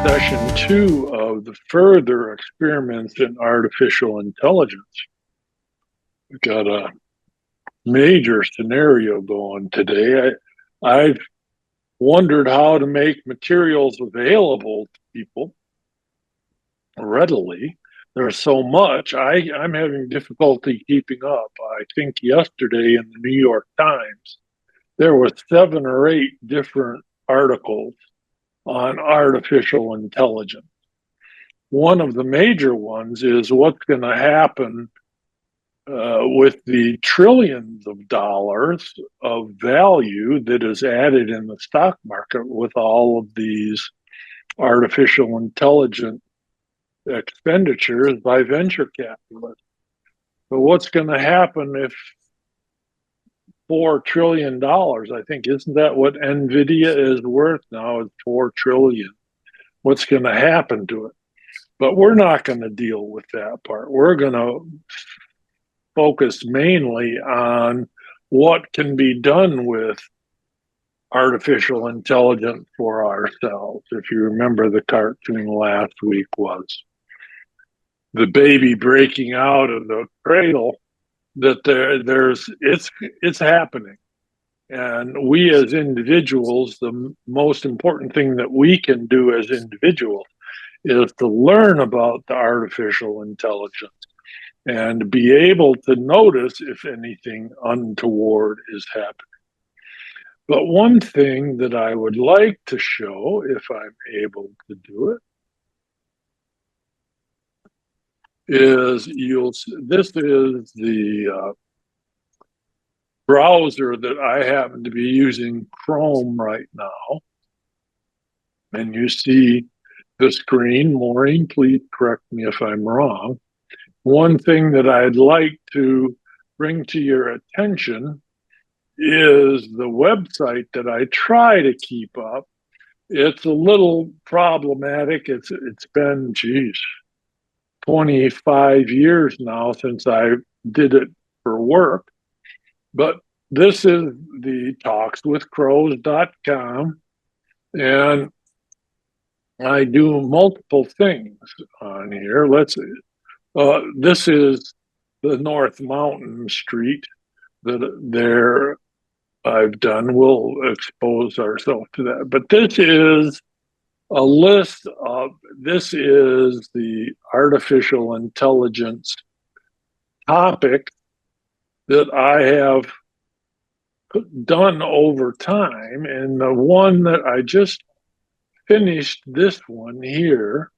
session 2 of the further experiments in artificial intelligence. We've got a major scenario going today. I've wondered how to make materials available to people readily. There's so much. I'm having difficulty keeping up. I think yesterday in the New York Times, there were 7 or 8 different articles on artificial intelligence. One of the major ones is what's going to happen with the trillions of dollars of value that is added in the stock market with all of these artificial intelligence expenditures by venture capitalists. But what's going to happen if $4 trillion, I think, isn't that what NVIDIA is worth now, is $4 trillion? What's going to happen to it? But we're not going to deal with that part. We're going to focus mainly on what can be done with artificial intelligence for ourselves. If you remember, the cartoon last week was the baby breaking out of the cradle, that it's happening. And we as individuals, the most important thing that we can do as individuals is to learn about the artificial intelligence and be able to notice if anything untoward is happening. But one thing that I would like to show, if I'm able to do it, is this is the browser that I happen to be using, Chrome, right now. And you see the screen. Maureen, please correct me if I'm wrong. One thing that I'd like to bring to your attention is the website that I try to keep up. It's a little problematic. It's been, 25 years now since I did it for work. But this is the talkswithcrows.com, and I do multiple things on here. This is the North Mountain Street that I've done. We'll expose ourselves to that. But this is a list of, this is the artificial intelligence topic that I have done over time. And the one that I just finished, this one here,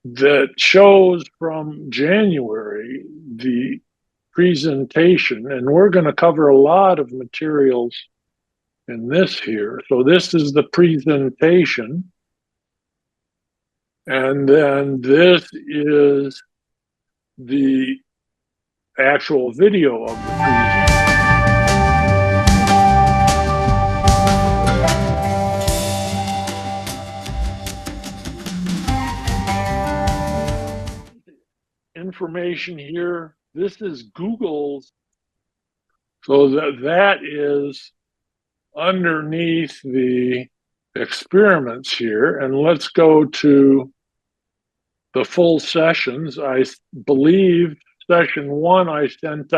that shows from January the presentation, and we're going to cover a lot of materials in this here. So this is the presentation, and then this is the actual video of the presentation. Information here. This is Google's, so that is underneath the experiments here. And let's go to the full sessions. I believe session 1 I sent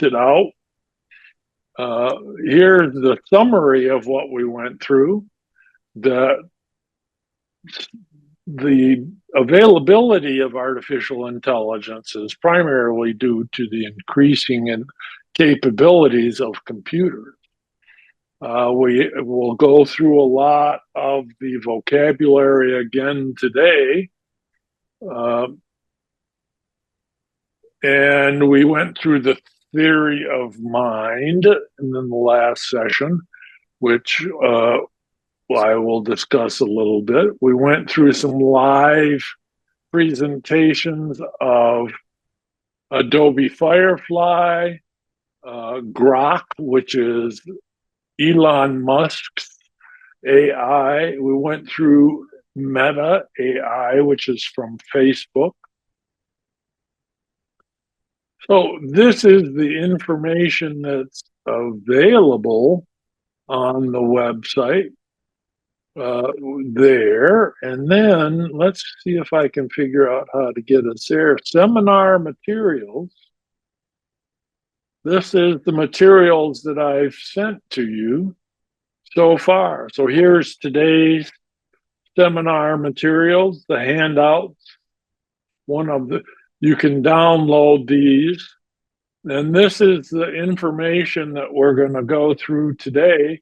it out. Here's the summary of what we went through. The availability of artificial intelligence is primarily due to the increasing in capabilities of computers. We will go through a lot of the vocabulary again today. And we went through the theory of mind in the last session, which I will discuss a little bit. We went through some live presentations of Adobe Firefly, Grok, which is Elon Musk's AI. We went through Meta AI, which is from Facebook. So this is the information that's available on the website there. And then let's see if I can figure out how to get us there. Seminar materials. This is the materials that I've sent to you so far. So here's today's seminar materials, the handouts. You can download these. And this is the information that we're going to go through today.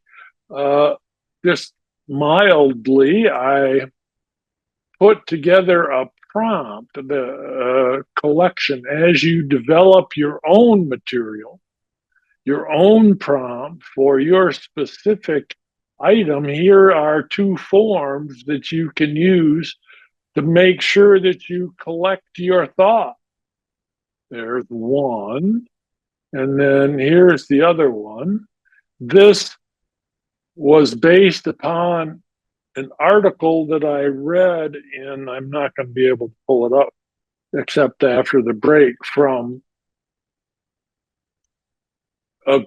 Just mildly, I put together a prompt, the collection as you develop your own material, your own prompt for your specific item. Here are 2 forms that you can use to make sure that you collect your thought. There's one, and then here's the other one. This was based upon an article that I read in, I'm not going to be able to pull it up except after the break, from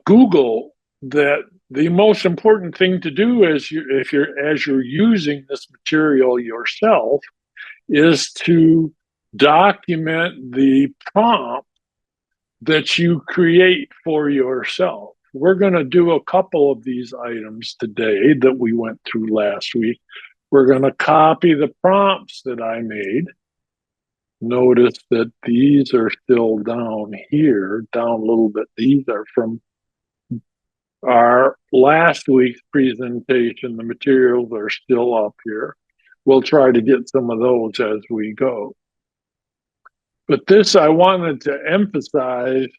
Google, that the most important thing to do is as you're using this material yourself is to document the prompt that you create for yourself. We're going to do a couple of these items today that we went through last week. We're going to copy the prompts that I made. Notice that these are still down here, down a little bit. These are from our last week's presentation. The materials are still up here. We'll try to get some of those as we go. But this I wanted to emphasize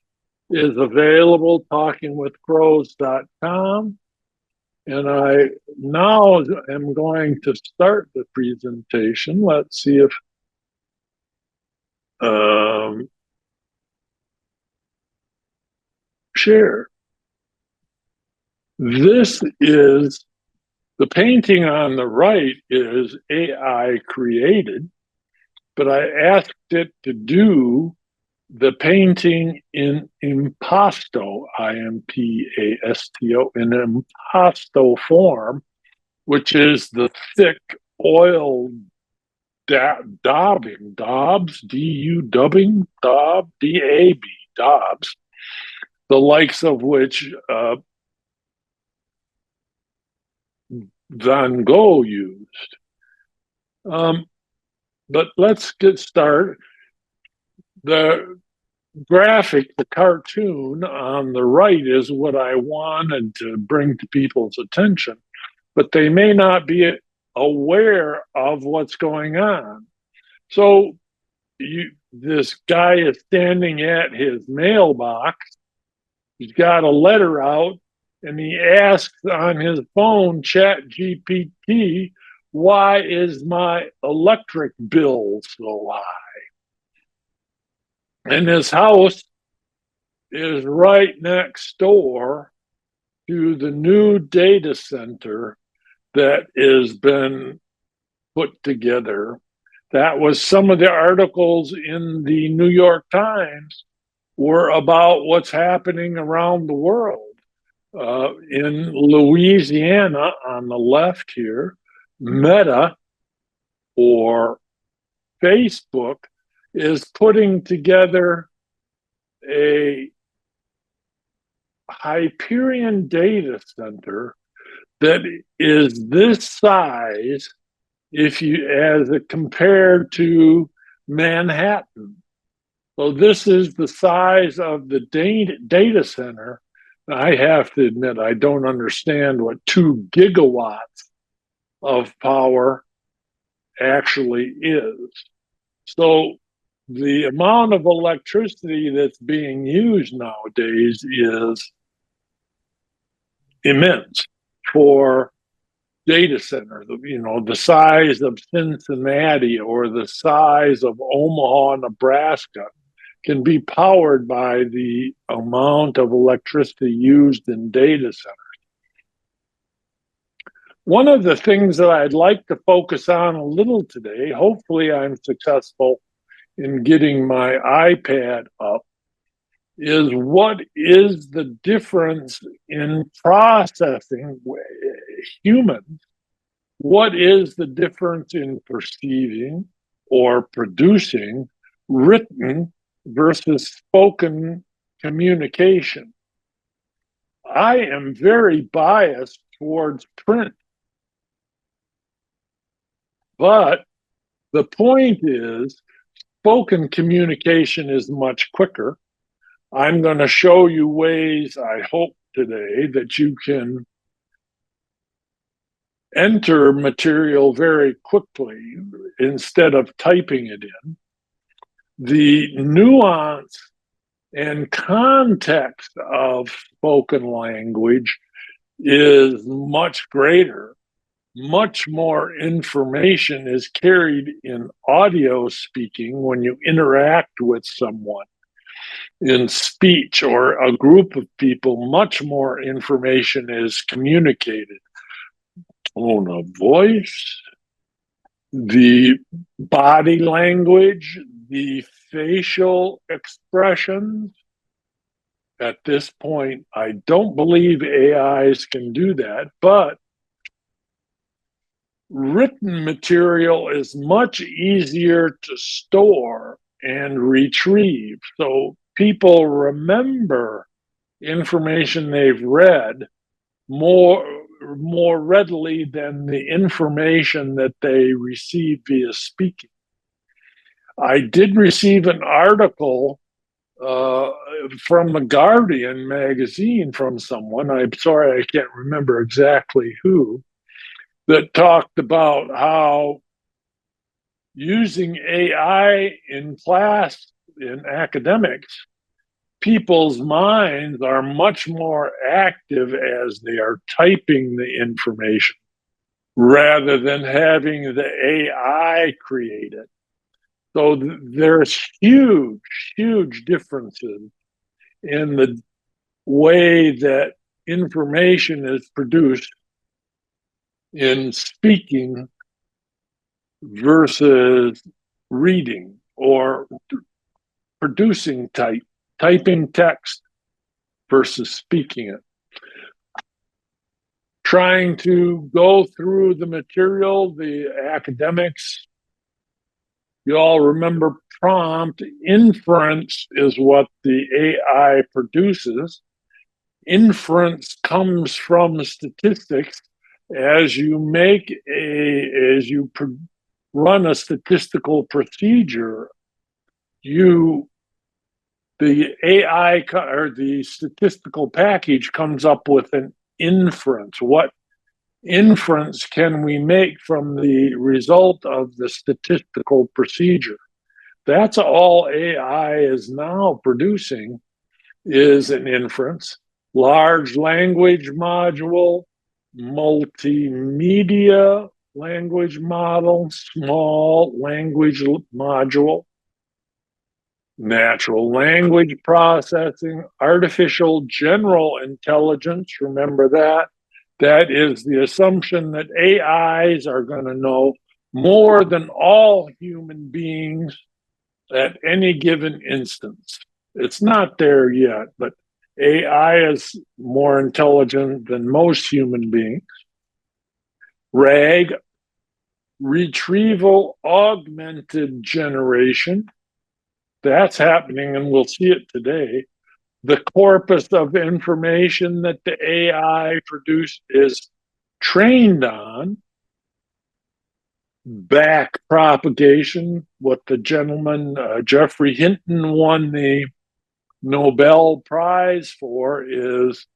is available, talkingwithcrows.com. And I now am going to start the presentation. Let's see if share. This is the painting on the right is AI created, but I asked it to do the painting in impasto, I-M-P-A-S-T-O, in impasto form, which is the thick oil daubing, D-U-dubbing, D-A-B, daubs, the likes of which Van Gogh used. But let's get started. The graphic, the cartoon on the right is what I wanted to bring to people's attention, but they may not be aware of what's going on. So this guy is standing at his mailbox. He's got a letter out, and he asks on his phone, ChatGPT, why is my electric bill so high? And his house is right next door to the new data center that has been put together. That was some of the articles in the New York Times were about what's happening around the world. In Louisiana, on the left here, Meta, or Facebook, is putting together a Hyperion data center that is this size as it compared to Manhattan. So this is the size of the data center. I have to admit, I don't understand what 2 gigawatts of power actually is. So the amount of electricity that's being used nowadays is immense for data centers. The size of Cincinnati or the size of Omaha, Nebraska can be powered by the amount of electricity used in data centers. One of the things that I'd like to focus on a little today, hopefully I'm successful in getting my iPad up, is what is the difference in processing humans? What is the difference in perceiving or producing written versus spoken communication? I am very biased towards print, but the point is, spoken communication is much quicker. I'm going to show you ways, I hope today, that you can enter material very quickly instead of typing it in. The nuance and context of spoken language is much greater. Much more information is carried in audio speaking when you interact with someone. In speech or a group of people, much more information is communicated. Tone of voice, the body language, the facial expressions. At this point, I don't believe AIs can do that, but written material is much easier to store and retrieve. So people remember information they've read more readily than the information that they receive via speaking. I did receive an article from the Guardian magazine from someone. I'm sorry, I can't remember exactly who, that talked about how using AI in class in academics, people's minds are much more active as they are typing the information rather than having the AI create it. So there's huge differences in the way that information is produced in speaking versus reading or producing typing text versus speaking it. Trying to go through the material, the academics, you all remember prompt. Inference is what the AI produces. Inference comes from statistics. As you run a statistical procedure, the AI or the statistical package comes up with an inference. What inference can we make from the result of the statistical procedure? That's all AI is now producing, is an inference. Large language module, multimedia language model, small language module, natural language processing, artificial general intelligence. Remember that. That is the assumption that AIs are going to know more than all human beings at any given instance. It's not there yet, but AI is more intelligent than most human beings. RAG, retrieval augmented generation. That's happening, and we'll see it today. The corpus of information that the AI produced is trained on. Back propagation, what the gentleman, Geoffrey Hinton, won the Nobel Prize for, is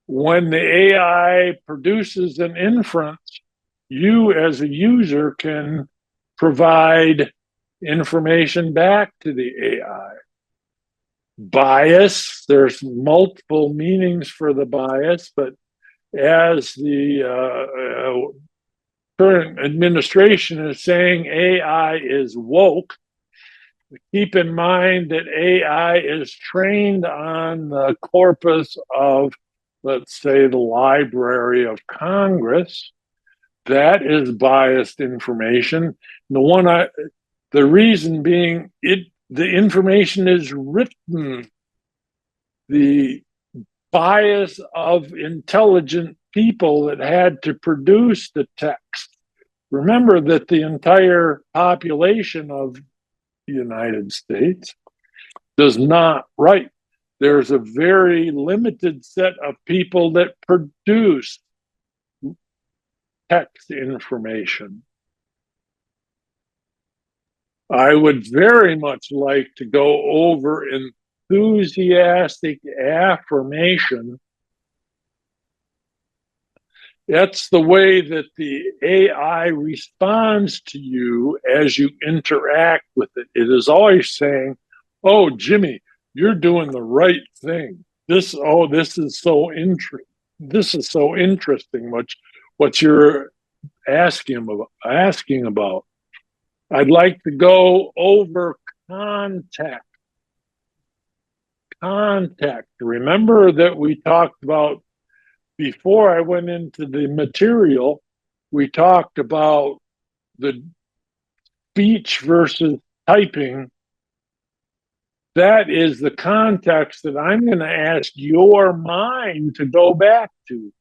when the AI produces an inference, you as a user can provide information back to the AI. Bias, there's multiple meanings for the bias, but as the current administration is saying AI is woke, keep in mind that AI is trained on the corpus of, let's say, the Library of Congress. That is biased information. The reason being, the information is written the bias of intelligent people that had to produce the text. Remember that the entire population of the United States does not write. There's a very limited set of people that produce text information. I would very much like to go over enthusiastic affirmation. That's the way that the AI responds to you as you interact with it. It is always saying, "Oh, Jimmy, you're doing the right thing. This is so interesting. This is so interesting. What you're asking about. I'd like to go over context. Context. Remember that we talked about before I went into the material, we talked about the speech versus typing. That is the context that I'm going to ask your mind to go back to.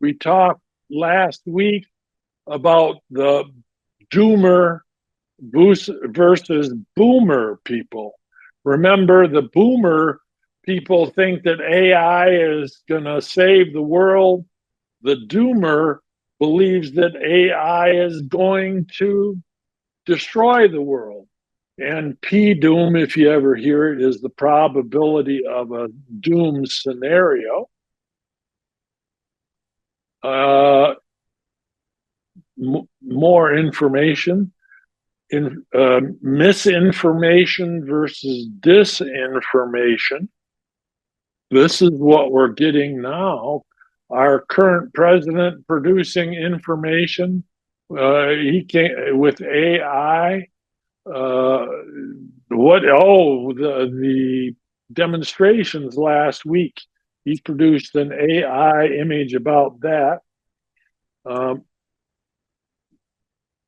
We talked last week about the doomer versus boomer people. Remember, the boomer people think that AI is going to save the world. The doomer believes that AI is going to destroy the world. And P-doom, if you ever hear it, is the probability of a doom scenario. More information. Misinformation versus disinformation. This is what we're getting now. Our current president producing information, he came with AI. The demonstrations last week. He produced an AI image about that.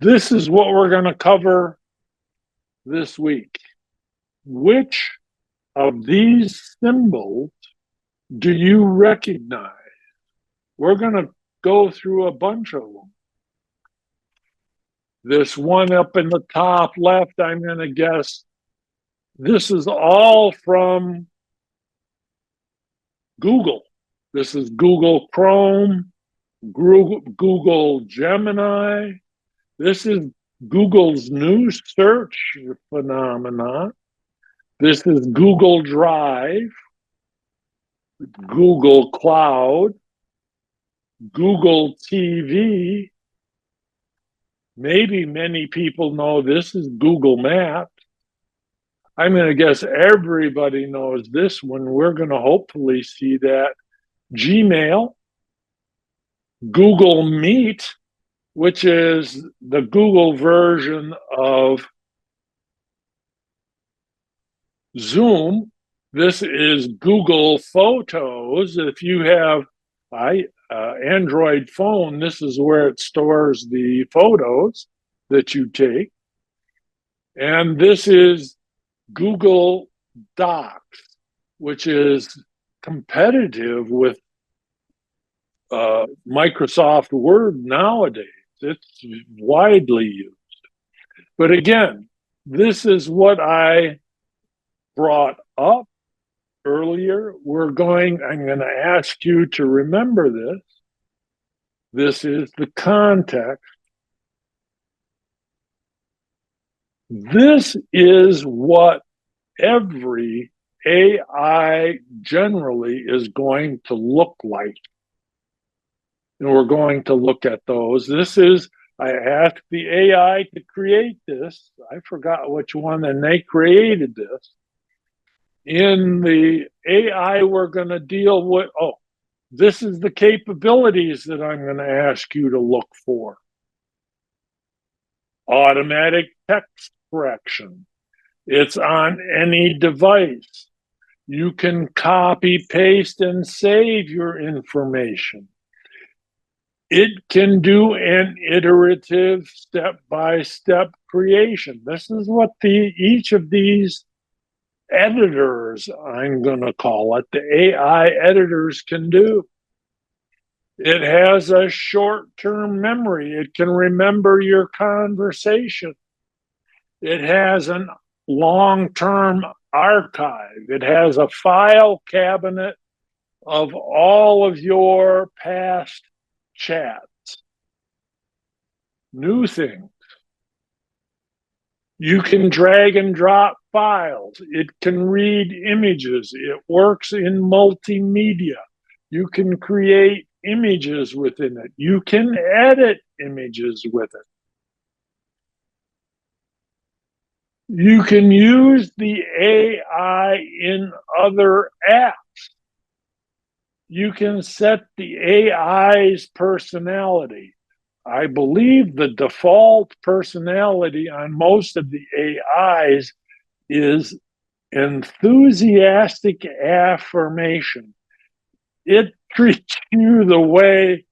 This is what we're going to cover this week. Which of these symbols do you recognize? We're going to go through a bunch of them. This one up in the top left, I'm going to guess this is all from Google. This is Google Chrome, Google Gemini. This is Google's new search phenomenon. This is Google Drive, Google Cloud, Google TV. Maybe many people know this is Google Maps. I'm going to guess everybody knows this one. We're going to hopefully see that. Gmail, Google Meet, which is the Google version of Zoom. This is Google Photos. If you have Android phone, this is where it stores the photos that you take. And this is Google Docs, which is competitive with Microsoft Word nowadays. It's widely used. But again, this is what I brought up earlier. I'm going to ask you to remember this. This is the context. This is what every AI generally is going to look like. And we're going to look at those. I asked the AI to create this. I forgot which one, and they created this. In the AI, we're going to deal with, this is the capabilities that I'm going to ask you to look for. Automatic text correction. It's on any device. You can copy, paste, and save your information. It can do an iterative step-by-step creation. This is what each of these editors, I'm going to call it, the AI editors can do. It has a short-term memory. It can remember your conversation. It has a long-term archive. It has a file cabinet of all of your past chats. New thing. You can drag and drop files. It can read images. It works in multimedia. You can create images within it. You can edit images with it. You can use the AI in other apps. You can set the AI's personality. I believe the default personality on most of the AIs is enthusiastic affirmation. It treats you the way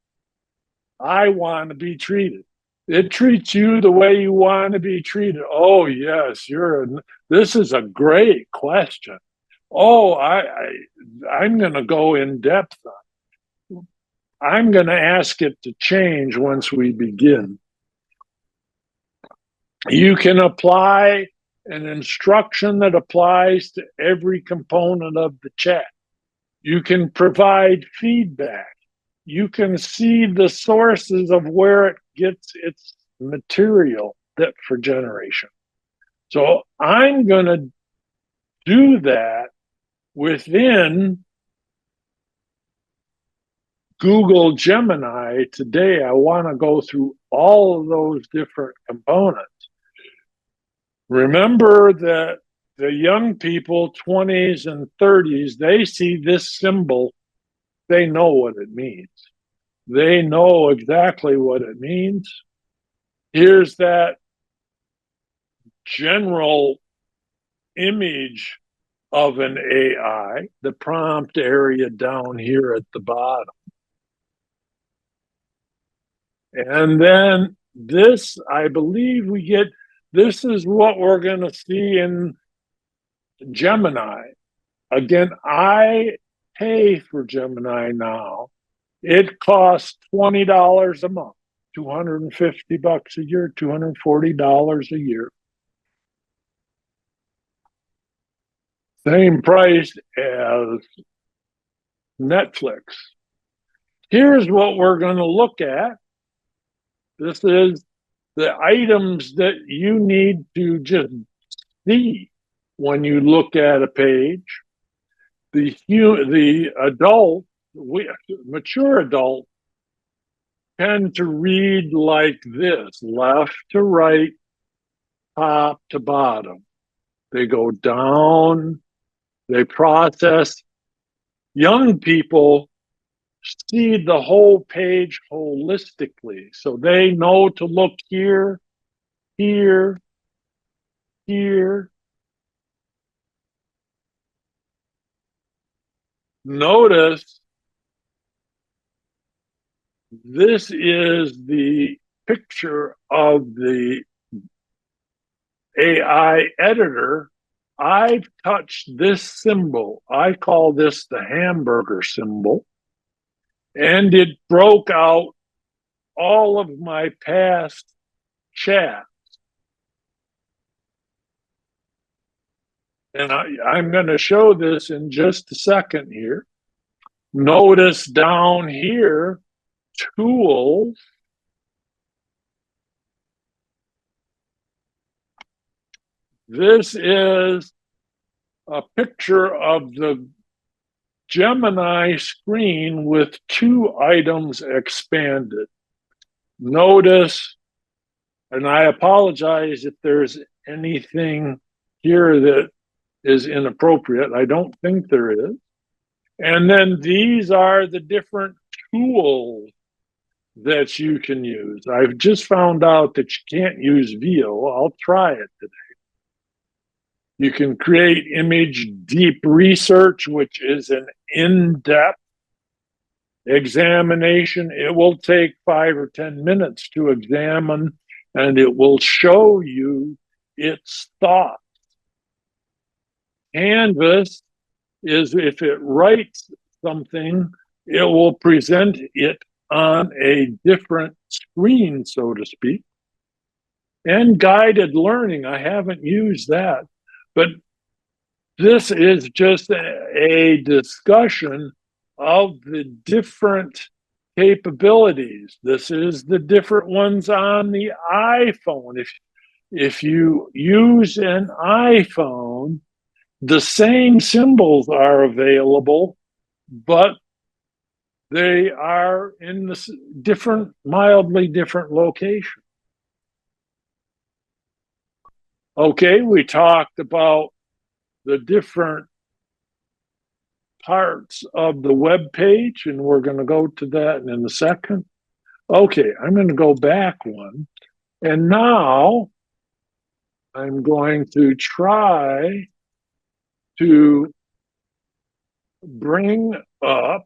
I want to be treated. It treats you the way you want to be treated. Oh, yes, this is a great question. Oh, I'm going to go in depth on it. I'm going to ask it to change once we begin. You can apply an instruction that applies to every component of the chat. You can provide feedback. You can see the sources of where it gets its material for generation. So I'm going to do that within Google Gemini. Today, I want to go through all of those different components. Remember that the young people, 20s and 30s, they see this symbol, they know what it means. They know exactly what it means. Here's that general image of an AI, the prompt area down here at the bottom. And then this, I believe this is what we're going to see in Gemini. Again, I pay for Gemini now. It costs $20 a month, $250 a year, $240 a year. Same price as Netflix. Here's what we're going to look at. This is the items that you need to just see when you look at a page. The adult, mature adult, tend to read like this, left to right, top to bottom. They go down, they process. Young people see the whole page holistically. So they know to look here, here, here. Notice this is the picture of the AI editor. I've touched this symbol. I call this the hamburger symbol. And it broke out all of my past chats. And I'm going to show this in just a second here. Notice down here, tools. This is a picture of the Gemini screen with two items expanded. Notice, and I apologize if there's anything here that is inappropriate. I don't think there is. And then these are the different tools that you can use. I've just found out that you can't use VO. I'll try it today. You can create image deep research, which is an in-depth examination. It will take 5 or 10 minutes to examine, and it will show you its thoughts. Canvas is if it writes something, it will present it on a different screen, so to speak. And guided learning, I haven't used that. But this is just a discussion of the different capabilities. This is the different ones on the iPhone. If you use an iPhone, the same symbols are available, but they are in this different, mildly different location. Okay, we talked about the different parts of the web page, and we're going to go to that in a second. Okay, I'm going to go back one, and now I'm going to try to bring up,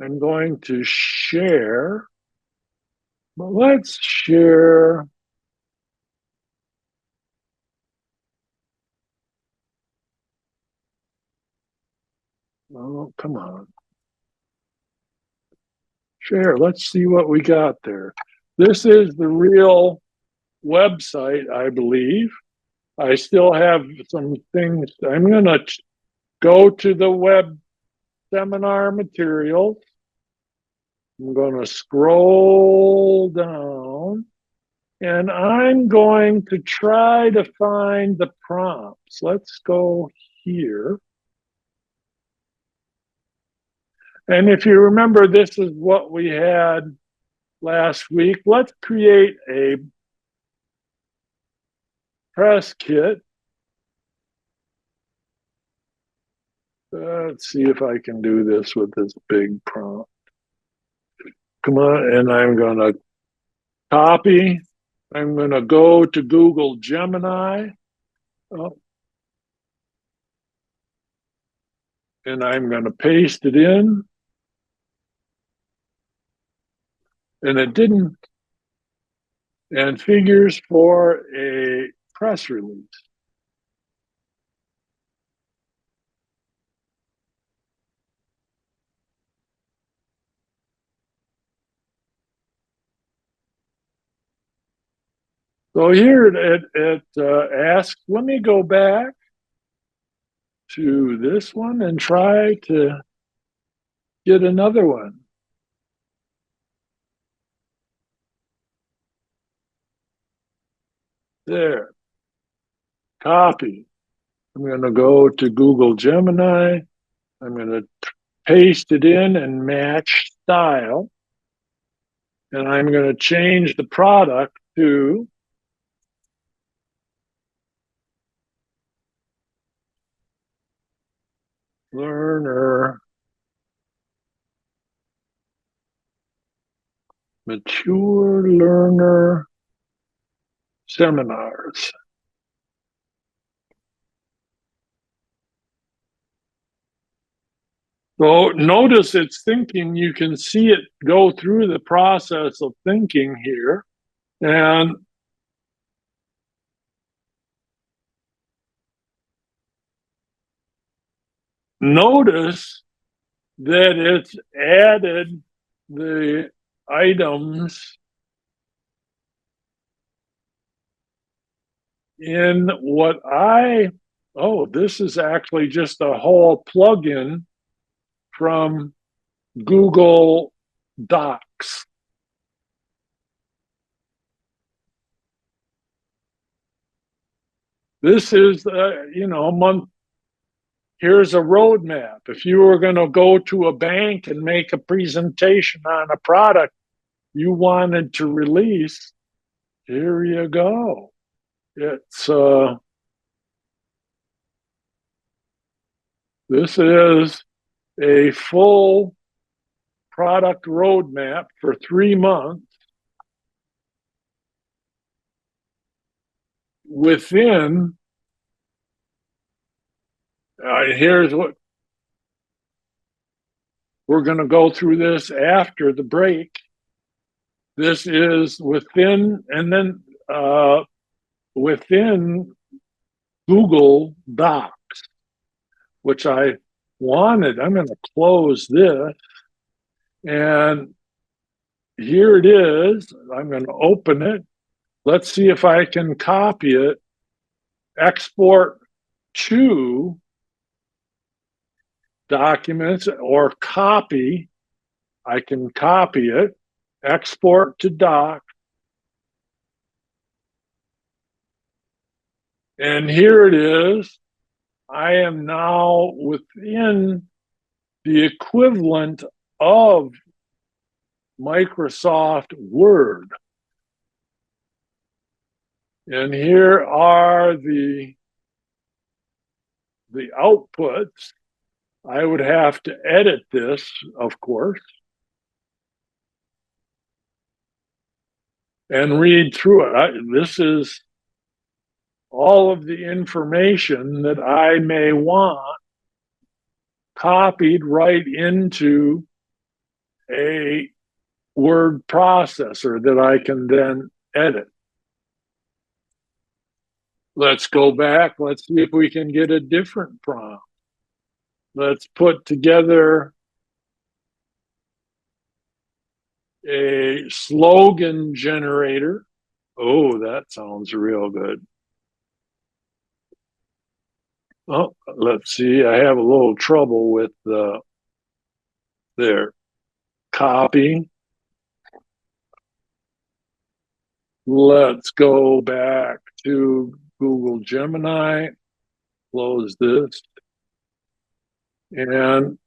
I'm going to share, but let's share. Oh, come on. Share, let's see what we got there. This is the real website, I believe. I still have some things. I'm going to go to the web seminar materials. I'm going to scroll down and I'm going to try to find the prompts. Let's go here. And if you remember, this is what we had last week. Let's create a press kit. Let's see if I can do this with this big prompt. Come on, and I'm going to copy. I'm going to go to Google Gemini. Oh, and I'm going to paste it in. And it didn't. And figures for a press release. So here it asks, let me go back to this one and try to get another one. There, copy. I'm going to go to Google Gemini. I'm going to paste it in and match style. And I'm going to change the product to learner mature learner seminars. So notice it's thinking. You can see it go through the process of thinking here. And notice that it's added the items in what this is actually just a whole plugin from Google Docs. This is, month. Here's a roadmap. If you were going to go to a bank and make a presentation on a product you wanted to release, here you go. It's this is a full product roadmap for 3 months within. Here's what we're going to go through this after the break. This is within, and then within Google Docs. which I wanted. I'm going to close this. And here it is. I'm going to open it. Let's see if I can copy it. Export to documents or copy. I can copy it. Export to doc. And here it is. I am now within the equivalent of Microsoft Word. And here are the outputs. I would have to edit this, of course, and read through it. This is all of the information that I may want copied right into a word processor that I can then edit. Let's go back. Let's see if we can get a different prompt. Let's put together a slogan generator. Oh, that sounds real good. Oh, let's see. I have a little trouble with there. Copy. Let's go back to Google Gemini. Close this. And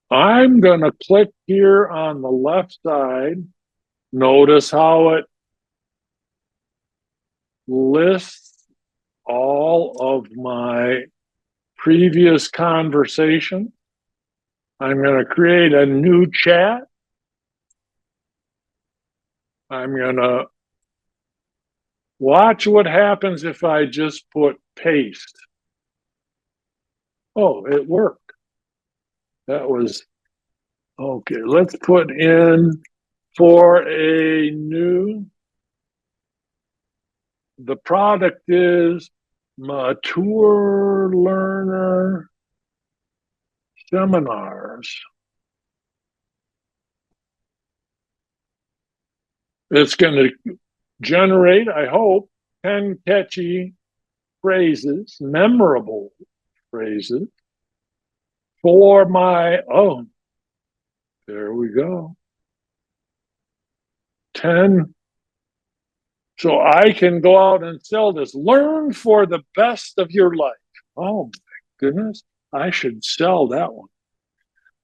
I'm going to click here on the left side. Notice how it lists all of my previous conversation. I'm going to create a new chat. I'm going to watch what happens if I just put paste. Oh, it worked. That was okay. Let's put in for a new. The product is Mature Learner Seminars. It's going to generate, I hope, 10 catchy phrases, memorable phrases for my own. There we go. 10. So I can go out and sell this. Learn for the best of your life. Oh my goodness. I should sell that one.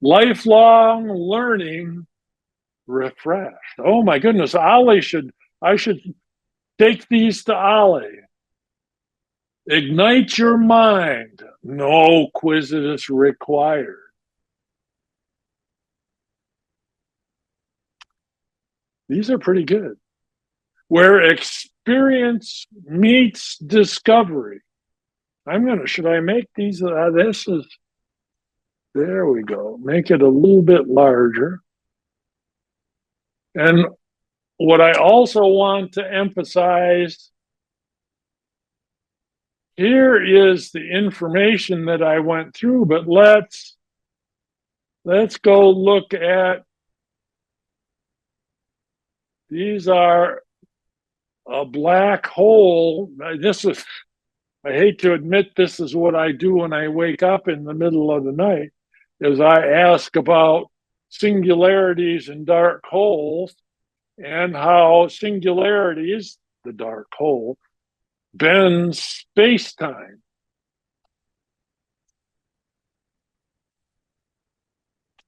Lifelong learning refreshed. Oh my goodness. I should take these to OLLI. Ignite your mind. No quizzes required. These are pretty good. Where experience meets discovery. Should I make these? There we go. Make it a little bit larger. And what I also want to emphasize, here is the information that I went through, but let's go look at, these are a black hole. I hate to admit this is what I do when I wake up in the middle of the night, is I ask about singularities and dark holes and how singularities, the dark hole, bends space-time.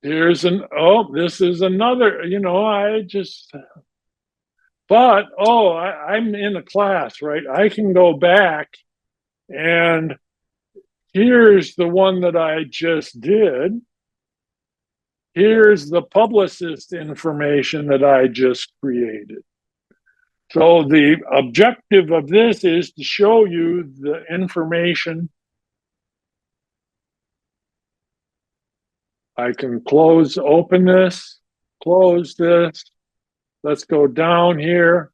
This is another, I'm in a class, right? I can go back and here's the one that I just did. Here's the publicist information that I just created. So the objective of this is to show you the information. I can open this, close this. Let's go down here.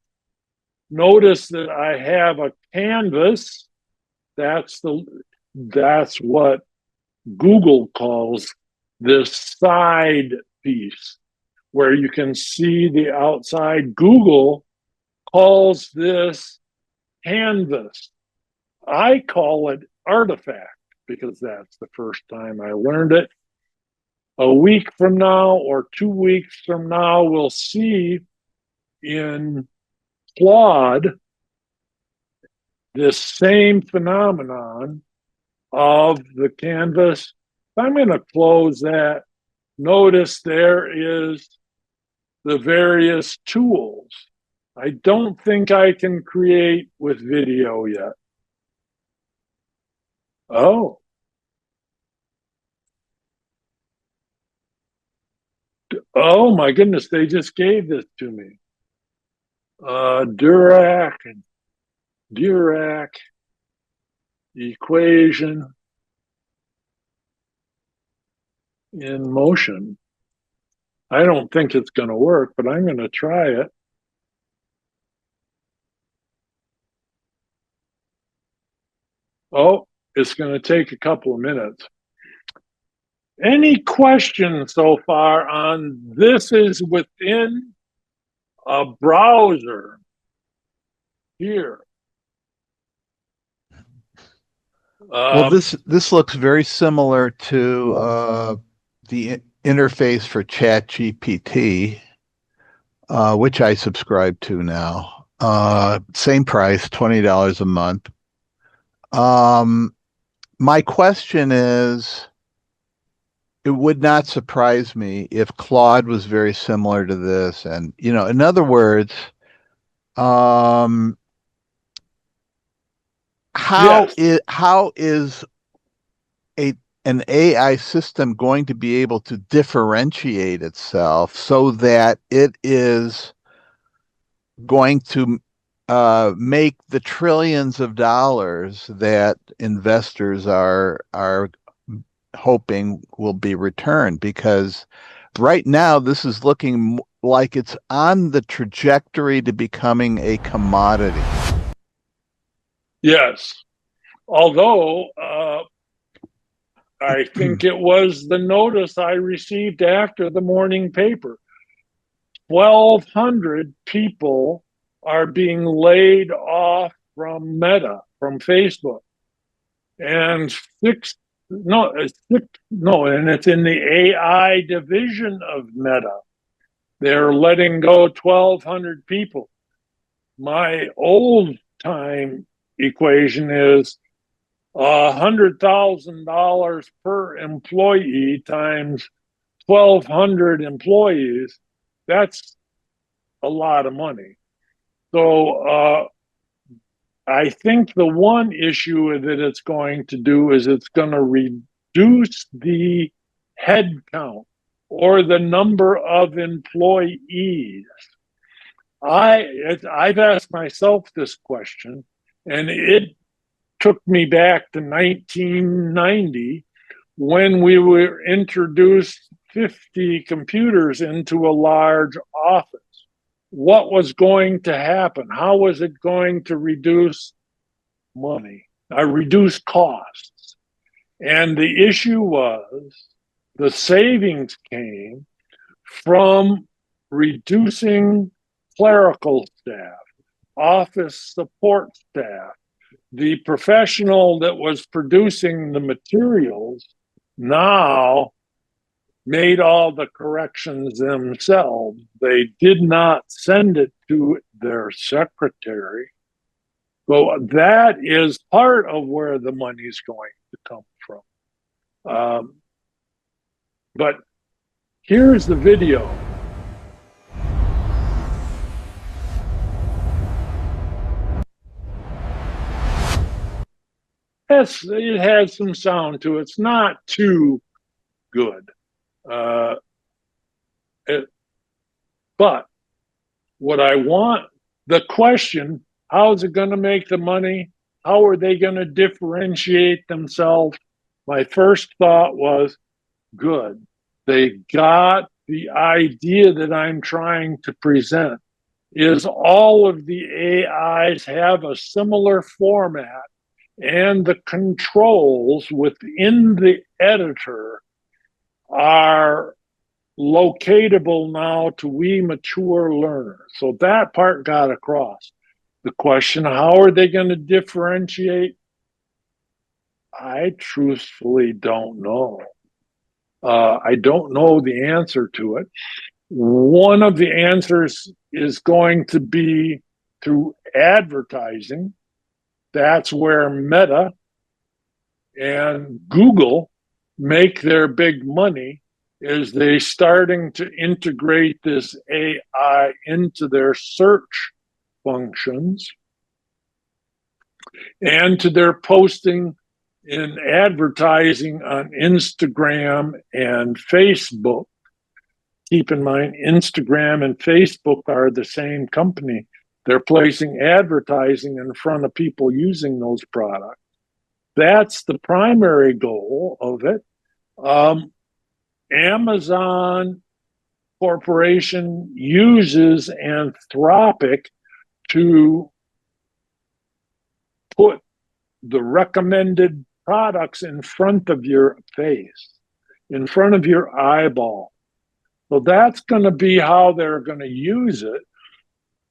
Notice that I have a canvas. That's That's what Google calls this side piece, where you can see the outside. Google calls this canvas. I call it artifact because that's the first time I learned it. A week from now or 2 weeks from now, we'll see in Claude this same phenomenon of the canvas. I'm going to close that. Notice there is the various tools. I don't think I can create with video yet. Oh. Oh my goodness, they just gave this to me. Dirac equation in motion. I don't think it's going to work, but I'm going to try it. Oh, it's going to take a couple of minutes. Any questions so far on this is within a browser here? Well, this looks very similar to the interface for ChatGPT, which I subscribe to now. Same price, $20 a month. My question is, it would not surprise me if Claude was very similar to this. And, you know, in other words, how is an AI system going to be able to differentiate itself so that it is going to make the trillions of dollars that investors are hoping will be returned? Because right now this is looking like it's on the trajectory to becoming a commodity. Yes. Although I think it was the notice I received after the morning paper. 1,200 people are being laid off from Meta, from Facebook. And and it's in the AI division of Meta. They're letting go 1,200 people. My old time equation is $100,000 per employee times 1,200 employees. That's a lot of money. So I think the one issue that it's going to do is it's going to reduce the head count or the number of employees. I've asked myself this question, and it took me back to 1990 when we were introduced 50 computers into a large office. What was going to happen? How was it going to reduce money, reduce costs? And the issue was the savings came from reducing clerical staff, office support staff. The professional that was producing the materials now made all the corrections themselves. They did not send it to their secretary. So that is part of where the money is going to come from. But here's the video. Yes, it has some sound to it. It's not too good. But what I want, the question, how is it going to make the money? How are they going to differentiate themselves? My first thought was, good. They got the idea that I'm trying to present. Is all of the AIs have a similar format, and the controls within the editor are locatable now to we mature learners. So that part got across. The question, how are they going to differentiate? I truthfully don't know. I don't know the answer to it. One of the answers is going to be through advertising. That's where Meta and Google make their big money, is they starting to integrate this AI into their search functions and to their posting in advertising on Instagram and Facebook. Keep in mind, Instagram and Facebook are the same company. They're placing advertising in front of people using those products. That's the primary goal of it. Amazon Corporation uses Anthropic to put the recommended products in front of your face, in front of your eyeball. So that's going to be how they're going to use it.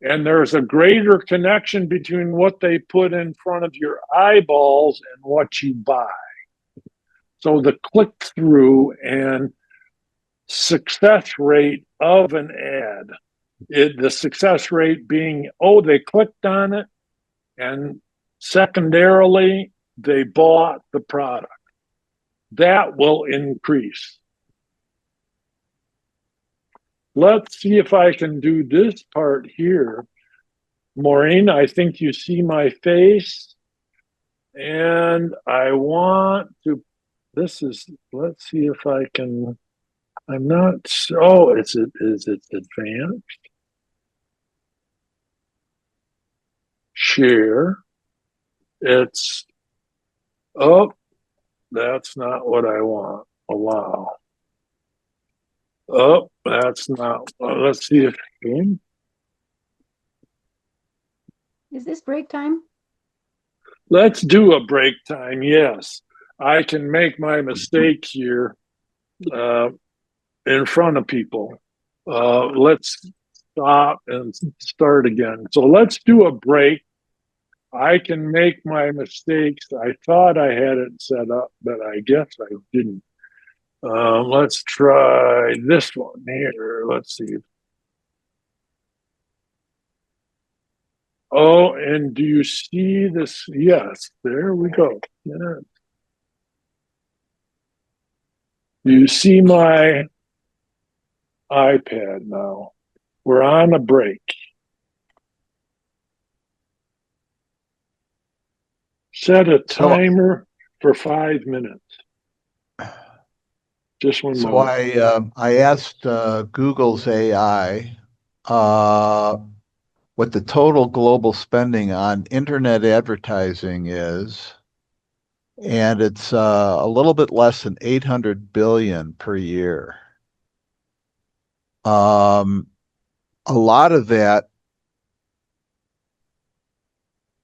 And there's a greater connection between what they put in front of your eyeballs and what you buy. So the click-through and success rate of an ad, the success rate being, oh, they clicked on it, and secondarily, they bought the product. That will increase. Let's see if I can do this part here. Maureen, I think you see my face. And I want to, let's see if I can, I'm not, oh, is it advanced? Share. It's, oh, that's not what I want. Allow. Oh, that's not, let's see if, Is this break time? let's do a break time, yes. I can make my mistake here in front of people. Let's stop and start again. So let's do a break. I can make my mistakes. I thought I had it set up, but I guess I didn't. Let's try this one here. Let's see. Oh, and do you see this? Yes, there we go. Yeah. Do you see my iPad now? We're on a break. Set a timer for 5 minutes. Just one So moment. I asked Google's AI what the total global spending on internet advertising is, and it's a little bit less than 800 billion per year. A lot of that.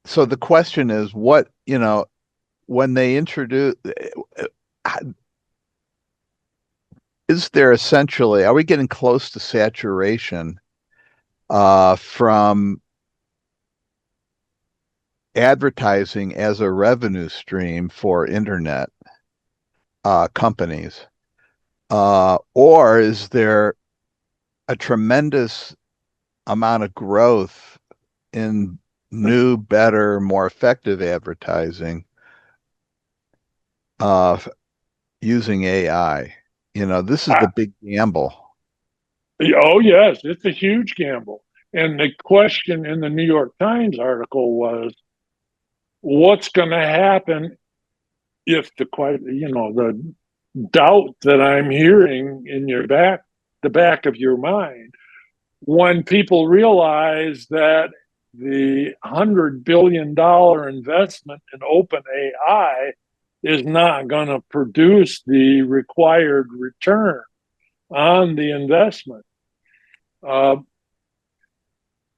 So the question is, what, when they introduce, is there essentially, are we getting close to saturation from advertising as a revenue stream for internet companies? Or is there a tremendous amount of growth in new, better, more effective advertising using AI? This is the big gamble. Oh, yes, it's a huge gamble. And the question in the New York Times article was, what's going to happen if the doubt that I'm hearing in the back of your mind, when people realize that the $100 billion investment in open AI is not going to produce the required return on the investment.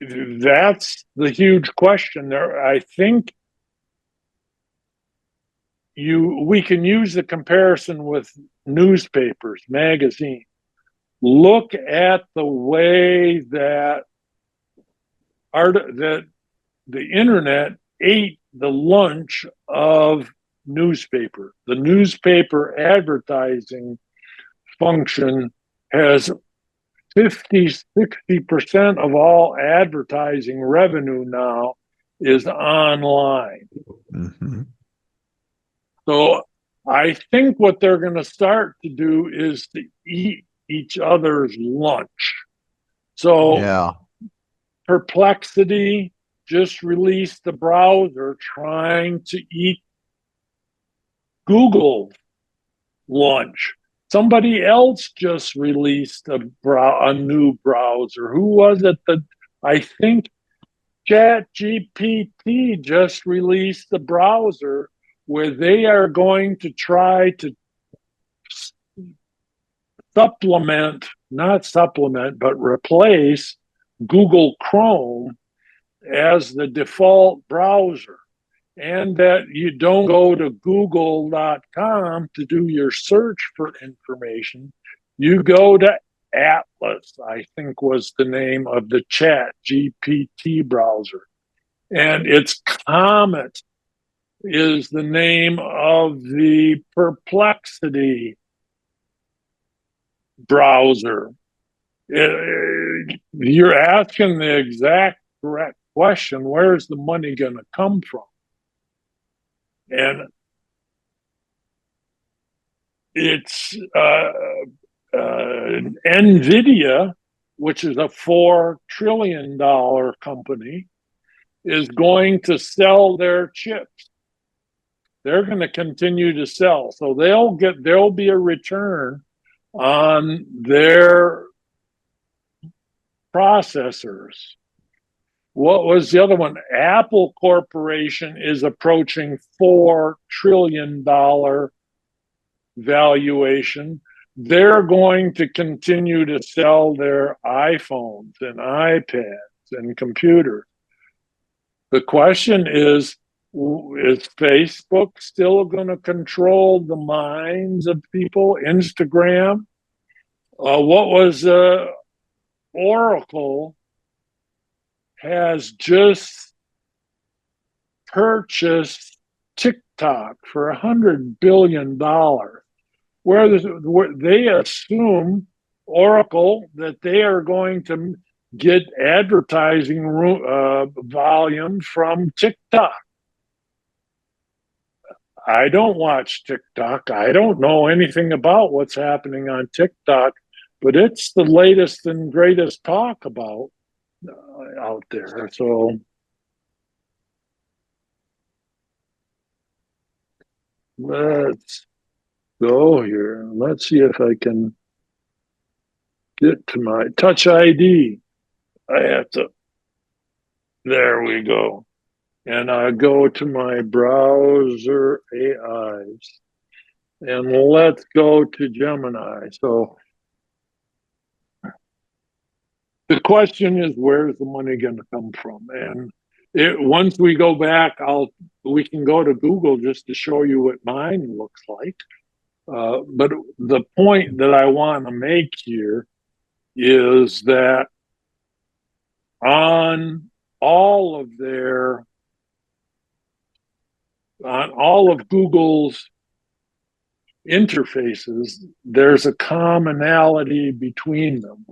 That's the huge question there. I think we can use the comparison with newspapers, magazines. Look at the way that that the internet ate the lunch of newspaper. The newspaper advertising function has 50-60% of all advertising revenue now is online. Mm-hmm. So I think what they're going to start to do is to eat each other's lunch. So Yeah. Perplexity just released a browser trying to eat Google's lunch. Somebody else just released a new browser. Who was it that I think ChatGPT just released the browser where they are going to try to not supplement, but replace Google Chrome as the default browser. And that you don't go to google.com to do your search for information. You go to Atlas, I think was the name of the Chat GPT browser. And it's Comet is the name of the Perplexity browser. You're asking the exact correct question. Where's the money going to come from? And it's NVIDIA, which is a $4 trillion company, is going to sell their chips. They're going to continue to sell. So there'll be a return on their processors. What was the other one? Apple Corporation is approaching $4 trillion valuation. They're going to continue to sell their iPhones and iPads and computers. The question is Facebook still going to control the minds of people? Instagram? What was Oracle has just purchased TikTok for $100 billion, where they assume, Oracle, that they are going to get advertising volume from TikTok. I don't watch TikTok. I don't know anything about what's happening on TikTok, but it's the latest and greatest talk about out there. So let's go here. Let's see if I can get to my Touch ID. I have to. There we go. And I go to my browser AIs. And let's go to Gemini. So the question is, where's the money going to come from? And once we go back, we can go to Google just to show you what mine looks like. But the point that I want to make here is that on all of Google's interfaces, there's a commonality between them.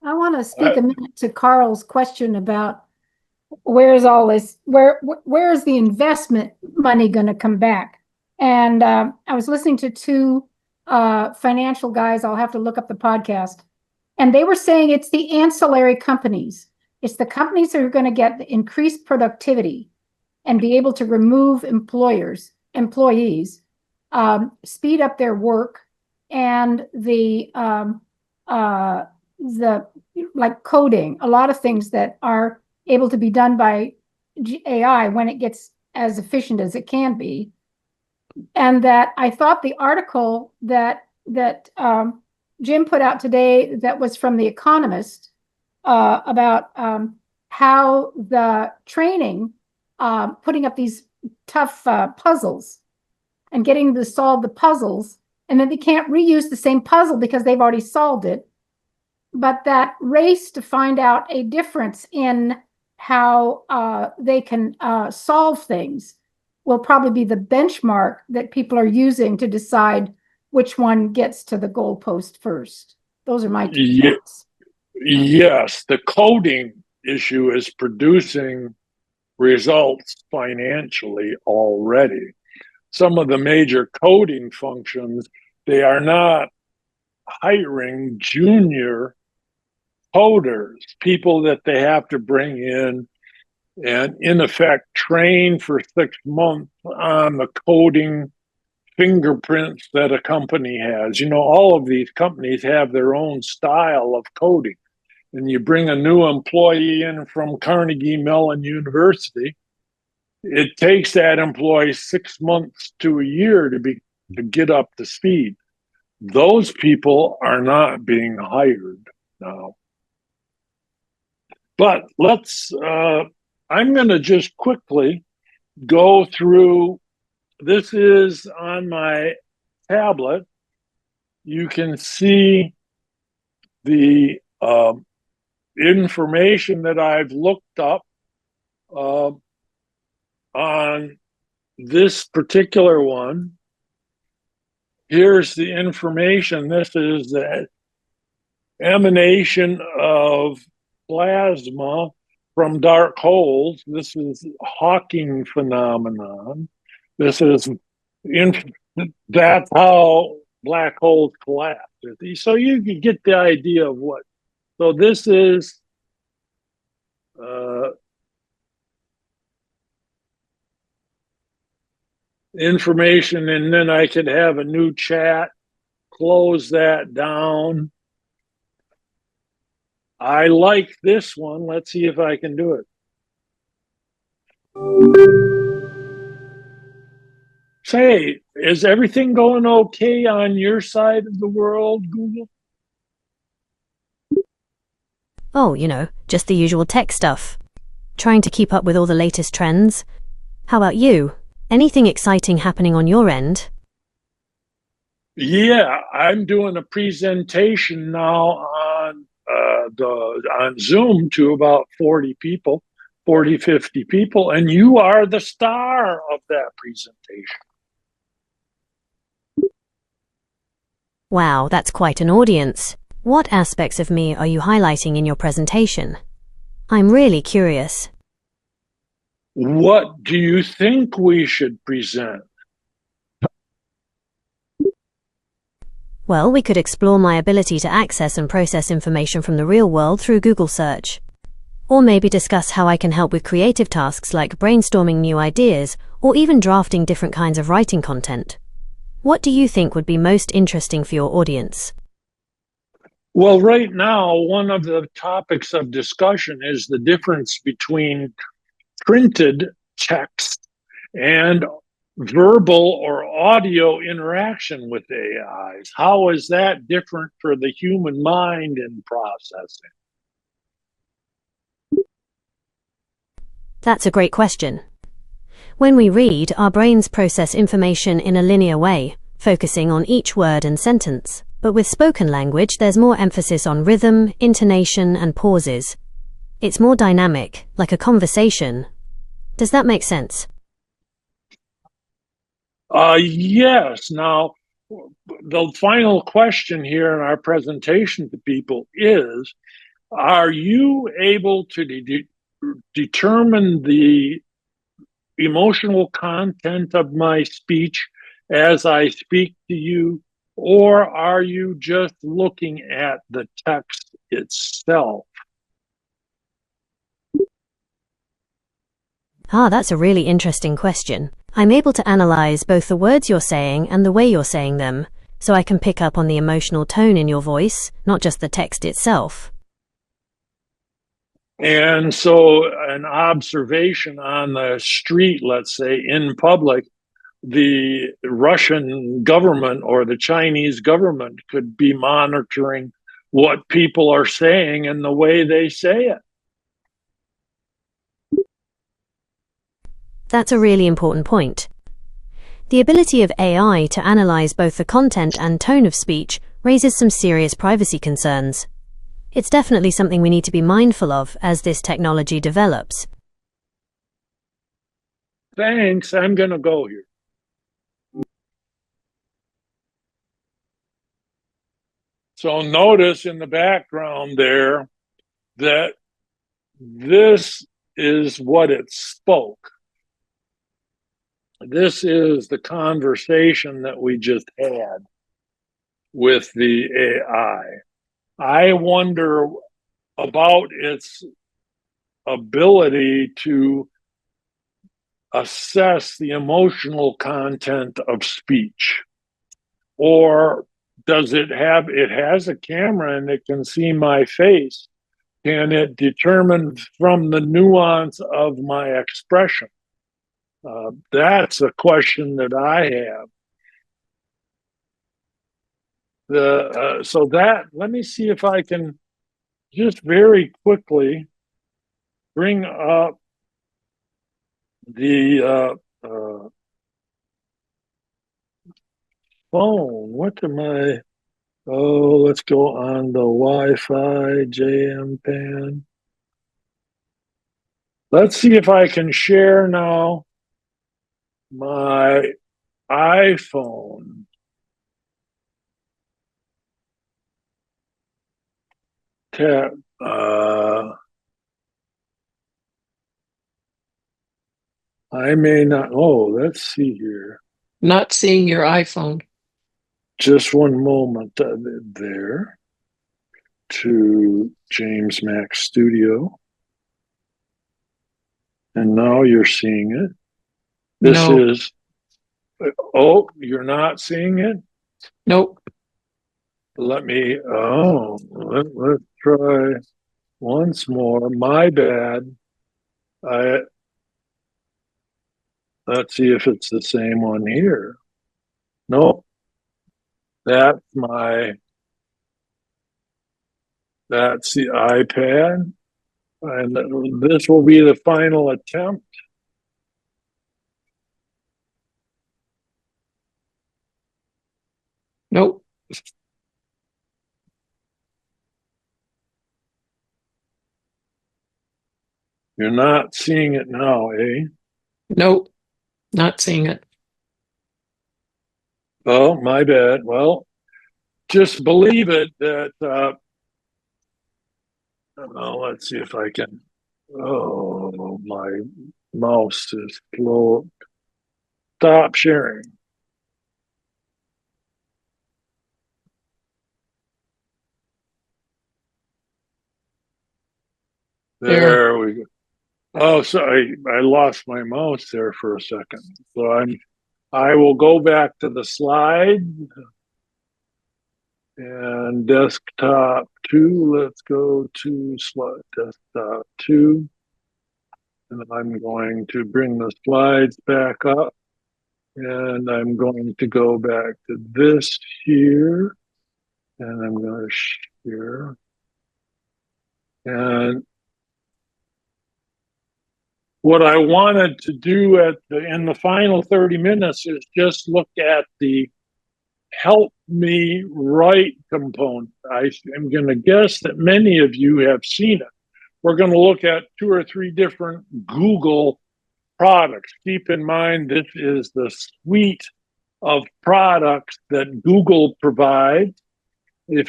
I want to speak a minute to Carl's question about where is the investment money going to come back? And I was listening to two financial guys. I'll have to look up the podcast. And they were saying it's the ancillary companies. It's the companies that are going to get the increased productivity and be able to remove employees, speed up their work, and the like coding, a lot of things that are able to be done by AI when it gets as efficient as it can be. And that I thought the article that Jim put out today, that was from The Economist, about how the training, putting up these tough puzzles and getting to solve the puzzles, and then they can't reuse the same puzzle because they've already solved it. But that race to find out a difference in how they can solve things will probably be the benchmark that people are using to decide which one gets to the goalpost first. Those are my two thoughts. Yes, the coding issue is producing results financially already. Some of the major coding functions, they are not hiring junior coders, people that they have to bring in effect, train for 6 months on the coding fingerprints that a company has. You know, all of these companies have their own style of coding. And you bring a new employee in from Carnegie Mellon University, it takes that employee 6 months to a year to get up to speed. Those people are not being hired now. But I'm going to just quickly go through. This is on my tablet. You can see the information that I've looked up on this particular one. Here's the information. This is the emanation of plasma from dark holes. This is Hawking phenomenon. This is that's how black holes collapse. So you can get the idea of what. So this is information, and then I could have a new chat, close that down. I like this one. Let's see if I can do it. Say, is everything going okay on your side of the world, Google? Oh, you know, just the usual tech stuff. Trying to keep up with all the latest trends. How about you? Anything exciting happening on your end? Yeah, I'm doing a presentation now on Zoom to about 40 people, 40, 50 people, and you are the star of that presentation. Wow, that's quite an audience. What aspects of me are you highlighting in your presentation? I'm really curious. What do you think we should present? Well, we could explore my ability to access and process information from the real world through Google search. Or maybe discuss how I can help with creative tasks like brainstorming new ideas or even drafting different kinds of writing content. What do you think would be most interesting for your audience? Well, right now, one of the topics of discussion is the difference between printed text and verbal or audio interaction with AIs. How is that different for the human mind in processing? That's a great question. When we read, our brains process information in a linear way, focusing on each word and sentence. But with spoken language, there's more emphasis on rhythm, intonation, and pauses. It's more dynamic, like a conversation. Does that make sense? Yes. Now, the final question here in our presentation to people is, are you able to determine the emotional content of my speech as I speak to you, or are you just looking at the text itself? That's a really interesting question. I'm able to analyze both the words you're saying and the way you're saying them, so I can pick up on the emotional tone in your voice, not just the text itself. And so an observation on the street, let's say, in public, the Russian government or the Chinese government could be monitoring what people are saying and the way they say it. That's a really important point. The ability of AI to analyze both the content and tone of speech raises some serious privacy concerns. It's definitely something we need to be mindful of as this technology develops. Thanks, I'm going to go here. So notice in the background there that this is what it spoke. This is the conversation that we just had with the AI. I wonder about its ability to assess the emotional content of speech. Or does it has a camera and it can see my face? Can it determine from the nuance of my expression? That's a question that I have. So let me see if I can just very quickly bring up the phone. What am I? Oh, let's go on the Wi-Fi JM pan. Let's see if I can share now my iPhone. Tap. I may not. Oh, let's see here. Not seeing your iPhone. Just one moment there to James Mac Studio. And now you're seeing it. This No. is, oh, you're not seeing it? Nope. Let's try once more. My bad. Let's see if it's the same one here. Nope. That's the iPad. And this will be the final attempt. Nope. You're not seeing it now, eh? Nope. Not seeing it. Oh, my bad. Well, just believe it that, let's see if I can. Oh, my mouse is slow. Stop sharing. There we go. Oh, sorry, I lost my mouse there for a second. So I will go back to the slide and desktop 2. Let's go to slide desktop 2. And I'm going to bring the slides back up. And I'm going to go back to this here. And I'm going to share. And what I wanted to do in the final 30 minutes is just look at the help me write component. I am going to guess that many of you have seen it. We're going to look at 2 or 3 different Google products. Keep in mind, this is the suite of products that Google provides. We're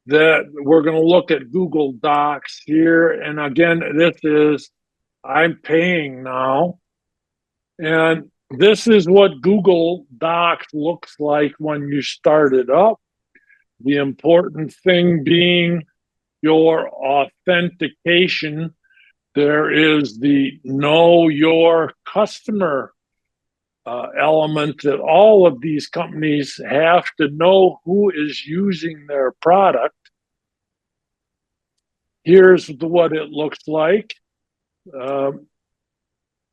going to look at Google Docs here. And again, I'm paying now. And this is what Google Docs looks like when you start it up. The important thing being your authentication. There is the know your customer element that all of these companies have to know who is using their product. Here's what it looks like.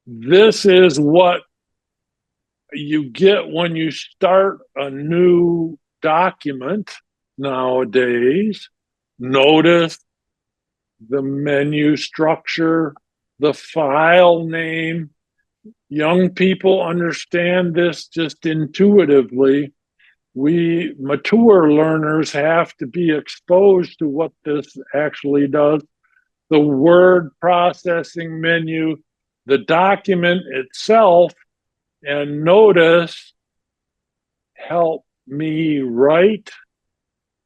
This is what you get when you start a new document nowadays. Notice the menu structure, the file name. young people understand this just intuitively. We mature learners have to be exposed to what this actually does. The word processing menu, the document itself, and notice help me write,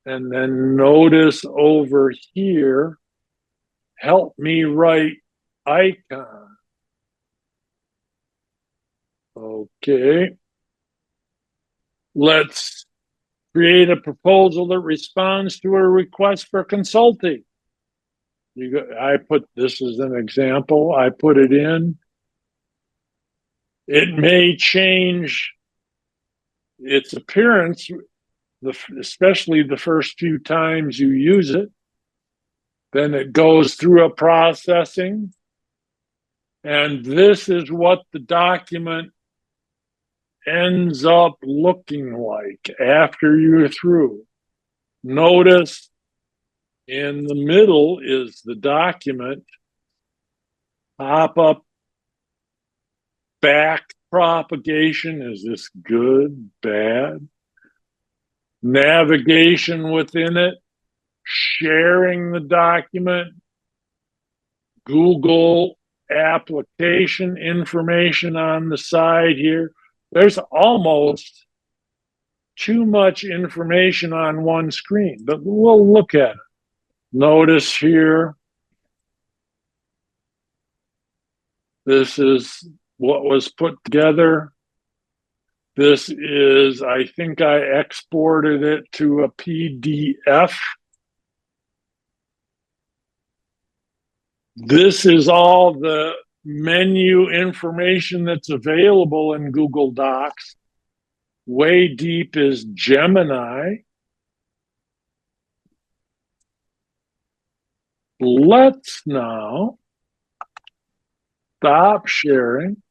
and then notice over here, help me write icon. Okay. Let's create a proposal that responds to a request for consulting. I put this as an example. I put it in. It may change its appearance, especially the first few times you use it. Then it goes through a processing. And this is what the document ends up looking like after you're through. Notice in the middle is the document. Pop up back propagation. Is this good, bad? Navigation within it, sharing the document, Google application information on the side here. There's almost too much information on one screen, but we'll look at it. Notice here, this is what was put together. This is, I think I exported it to a PDF. This is all the menu information that's available in Google Docs. Way deep is Gemini. Let's now stop sharing.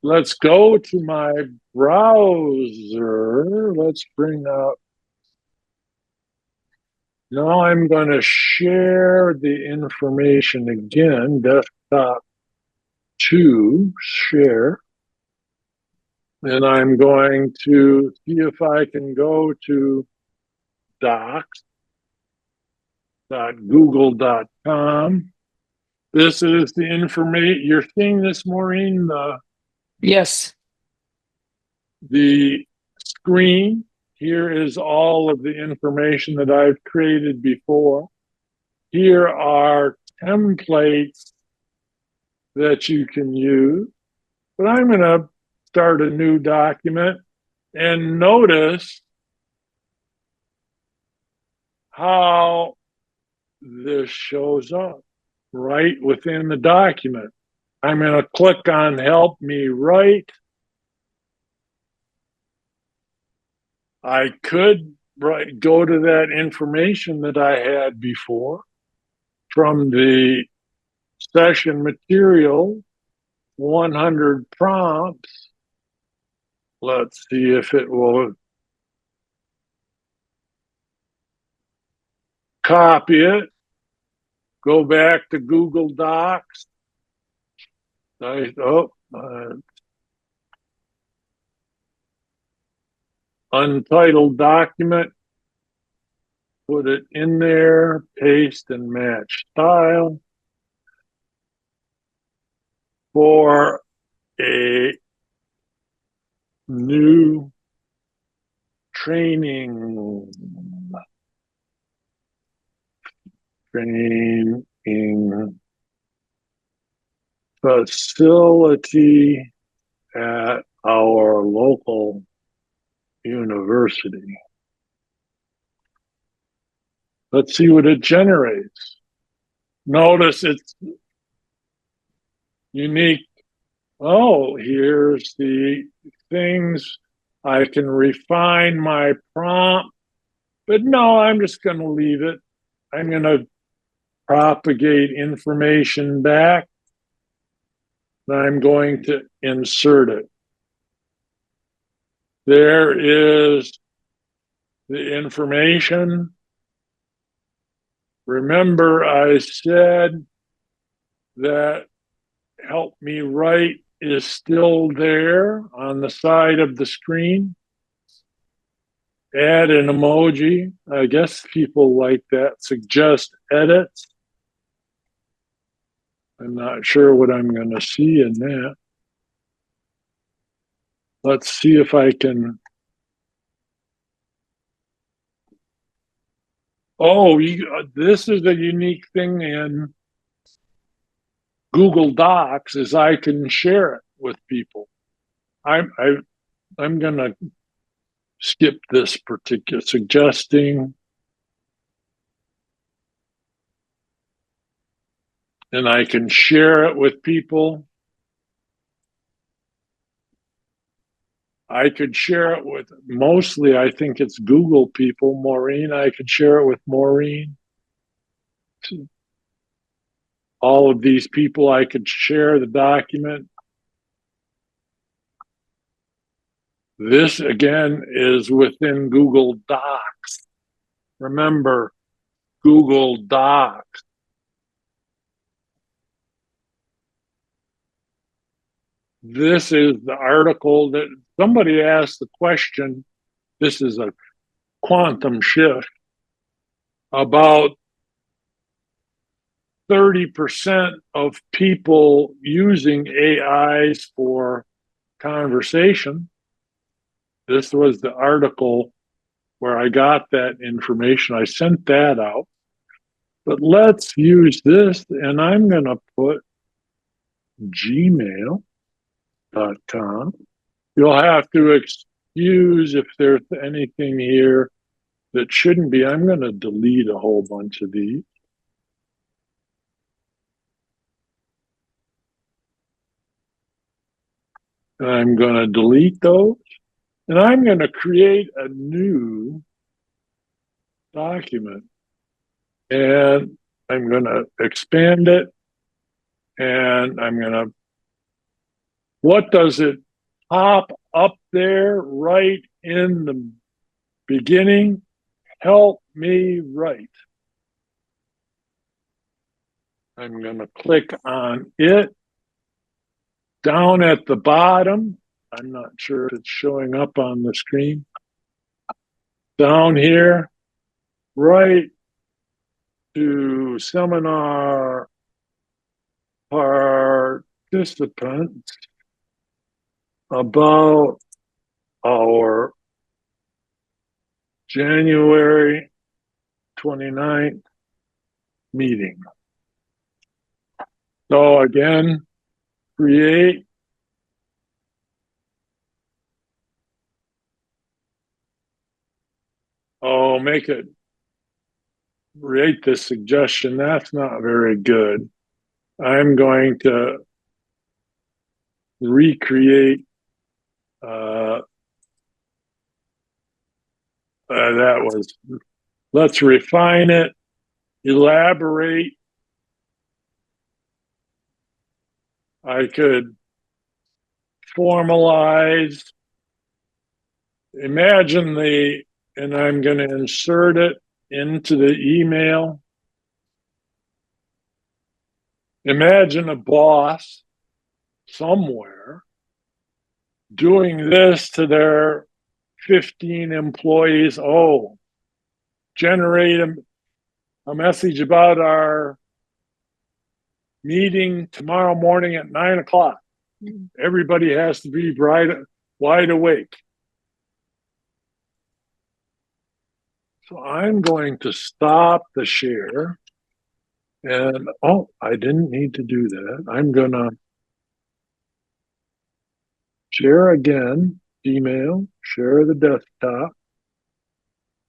Let's go to my browser. Let's bring up. Now I'm going to share the information again. Desktop to share. And I'm going to see if I can go to docs.google.com. This is the information. You're seeing this, Maureen, Yes. the screen. Here is all of the information that I've created before. Here are templates that you can use. But I'm going to start a new document and notice how this shows up right within the document. I'm going to click on Help Me Write. I could go to that information that I had before from the session material, 100 prompts. Let's see if it will copy it. Go back to Google Docs. Untitled document. Put it in there, paste and match style. For a new training facility at our local university. Let's see what it generates. Notice it's unique. Oh, here's the things. I can refine my prompt, but no, I'm just going to leave it. I'm going to propagate information back. I'm going to insert it. There is the information. Remember, I said that Help Me Write is still there on the side of the screen. Add an emoji. I guess people like that. Suggest edits. I'm not sure what I'm going to see in that. Let's see if I can. Oh, this is a unique thing in Google Docs is I can share it with people. I'm going to skip this particular suggesting. And I can share it with people. I could share it with mostly, I think it's Google people. Maureen, I could share it with Maureen. All of these people, I could share the document. This, again, is within Google Docs. Remember, Google Docs. This is the article that somebody asked the question. This is a quantum shift about 30% of people using AIs for conversation. This was the article where I got that information. I sent that out. But let's use this, and I'm going to put gmail.com. You'll have to excuse if there's anything here that shouldn't be. I'm going to delete a whole bunch of these. And I'm going to delete those. And I'm going to create a new document. And I'm going to expand it. And I'm going to, what does it pop up there right in the beginning? Help me write. I'm going to click on it. Down at the bottom, I'm not sure if it's showing up on the screen. Down here, right to seminar participants about our January 29th meeting. So again, create. Oh, make it rate this suggestion. That's not very good. I'm going to recreate that was, let's refine it, elaborate. I could formalize, imagine the, and I'm going to insert it into the email. Imagine a boss somewhere doing this to their 15 employees. Oh, generate a message about our meeting tomorrow morning at 9 o'clock. Everybody has to be wide awake. So I'm going to stop the share. And, oh, I didn't need to do that. I'm going to share again, email, share the desktop.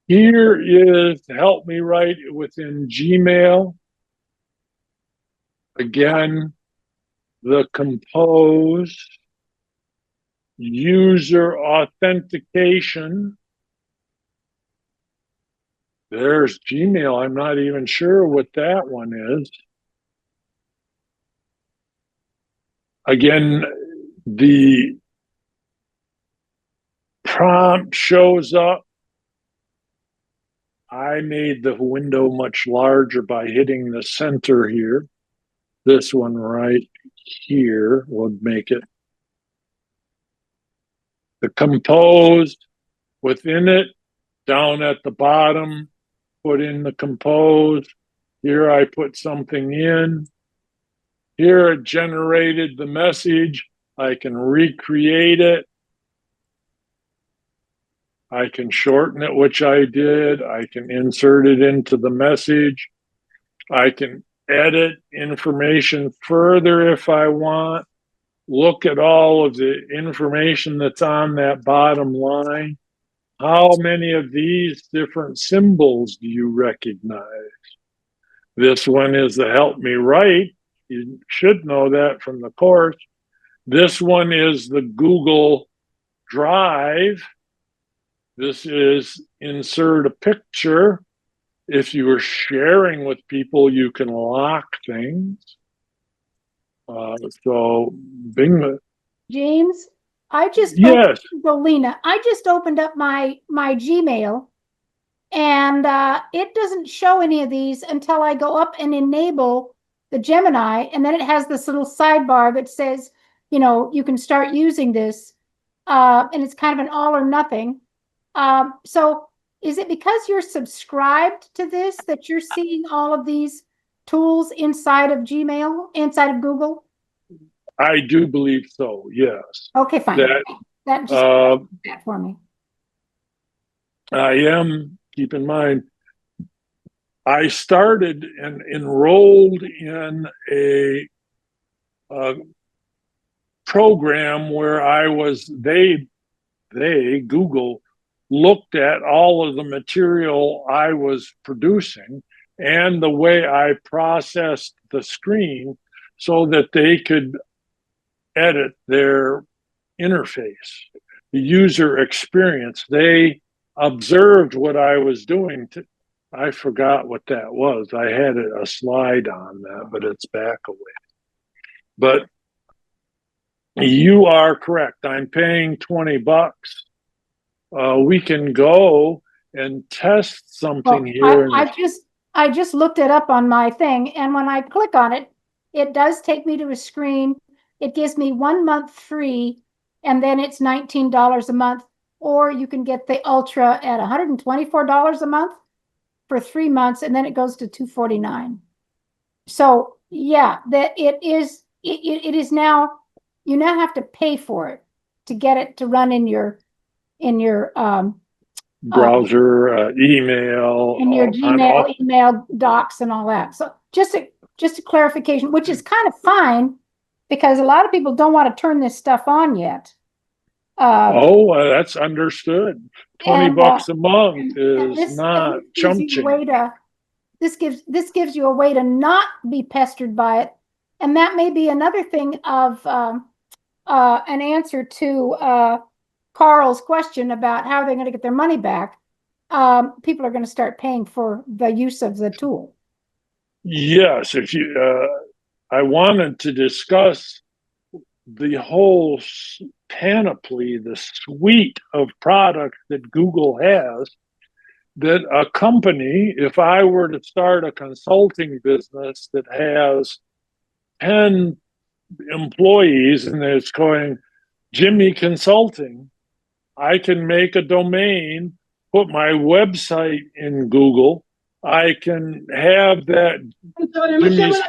Here is help me write within Gmail. Again, the compose user authentication. There's Gmail. I'm not even sure what that one is. Again, the prompt shows up. I made the window much larger by hitting the center here. This one right here would make it the compose within it, down at the bottom, put in the compose. Here I put something in. Here it generated the message. I can recreate it. I can shorten it, which I did. I can insert it into the message. I can edit information further if I want. Look at all of the information that's on that bottom line. How many of these different symbols do you recognize? This one is the help me write. You should know that from the course. This one is the Google Drive. This is insert a picture. If you are sharing with people, you can lock things. So Bing. James, I just Yes. Lena, I just opened up my Gmail, and it doesn't show any of these until I go up and enable the Gemini, and then it has this little sidebar that says, you know, you can start using this, and it's kind of an all or nothing. So is it because you're subscribed to this that you're seeing all of these tools inside of Gmail, inside of Google? I do believe so, yes. Okay, fine. That just that for me. I am, keep in mind, I started and enrolled in a program where I was, Google, looked at all of the material I was producing and the way I processed the screen so that they could edit their interface, the user experience. They observed what I was doing. I forgot what that was. I had a slide on that, but it's back away. But you are correct. I'm paying $20. We can go and test something here. I just looked it up on my thing, and when I click on it, it does take me to a screen. It gives me 1 month free, and then it's $19 a month, or you can get the Ultra at $124 a month for 3 months, and then it goes to $249. So yeah, that it is now, you now have to pay for it to get it to run in your browser, email, in your Gmail, email, docs, and all that. So just a clarification, which is kind of fine because a lot of people don't want to turn this stuff on yet. That's understood. $20 a month is not chump change. This gives you a way to not be pestered by it, and that may be another thing of an answer to Carl's question about how they're going to get their money back. People are going to start paying for the use of the tool. Yes, if you, I wanted to discuss the whole panoply, the suite of products that Google has, that a company, if I were to start a consulting business that has 10 employees and it's going Jimmy Consulting, I can make a domain, put my website in Google. I can have that Jimmy's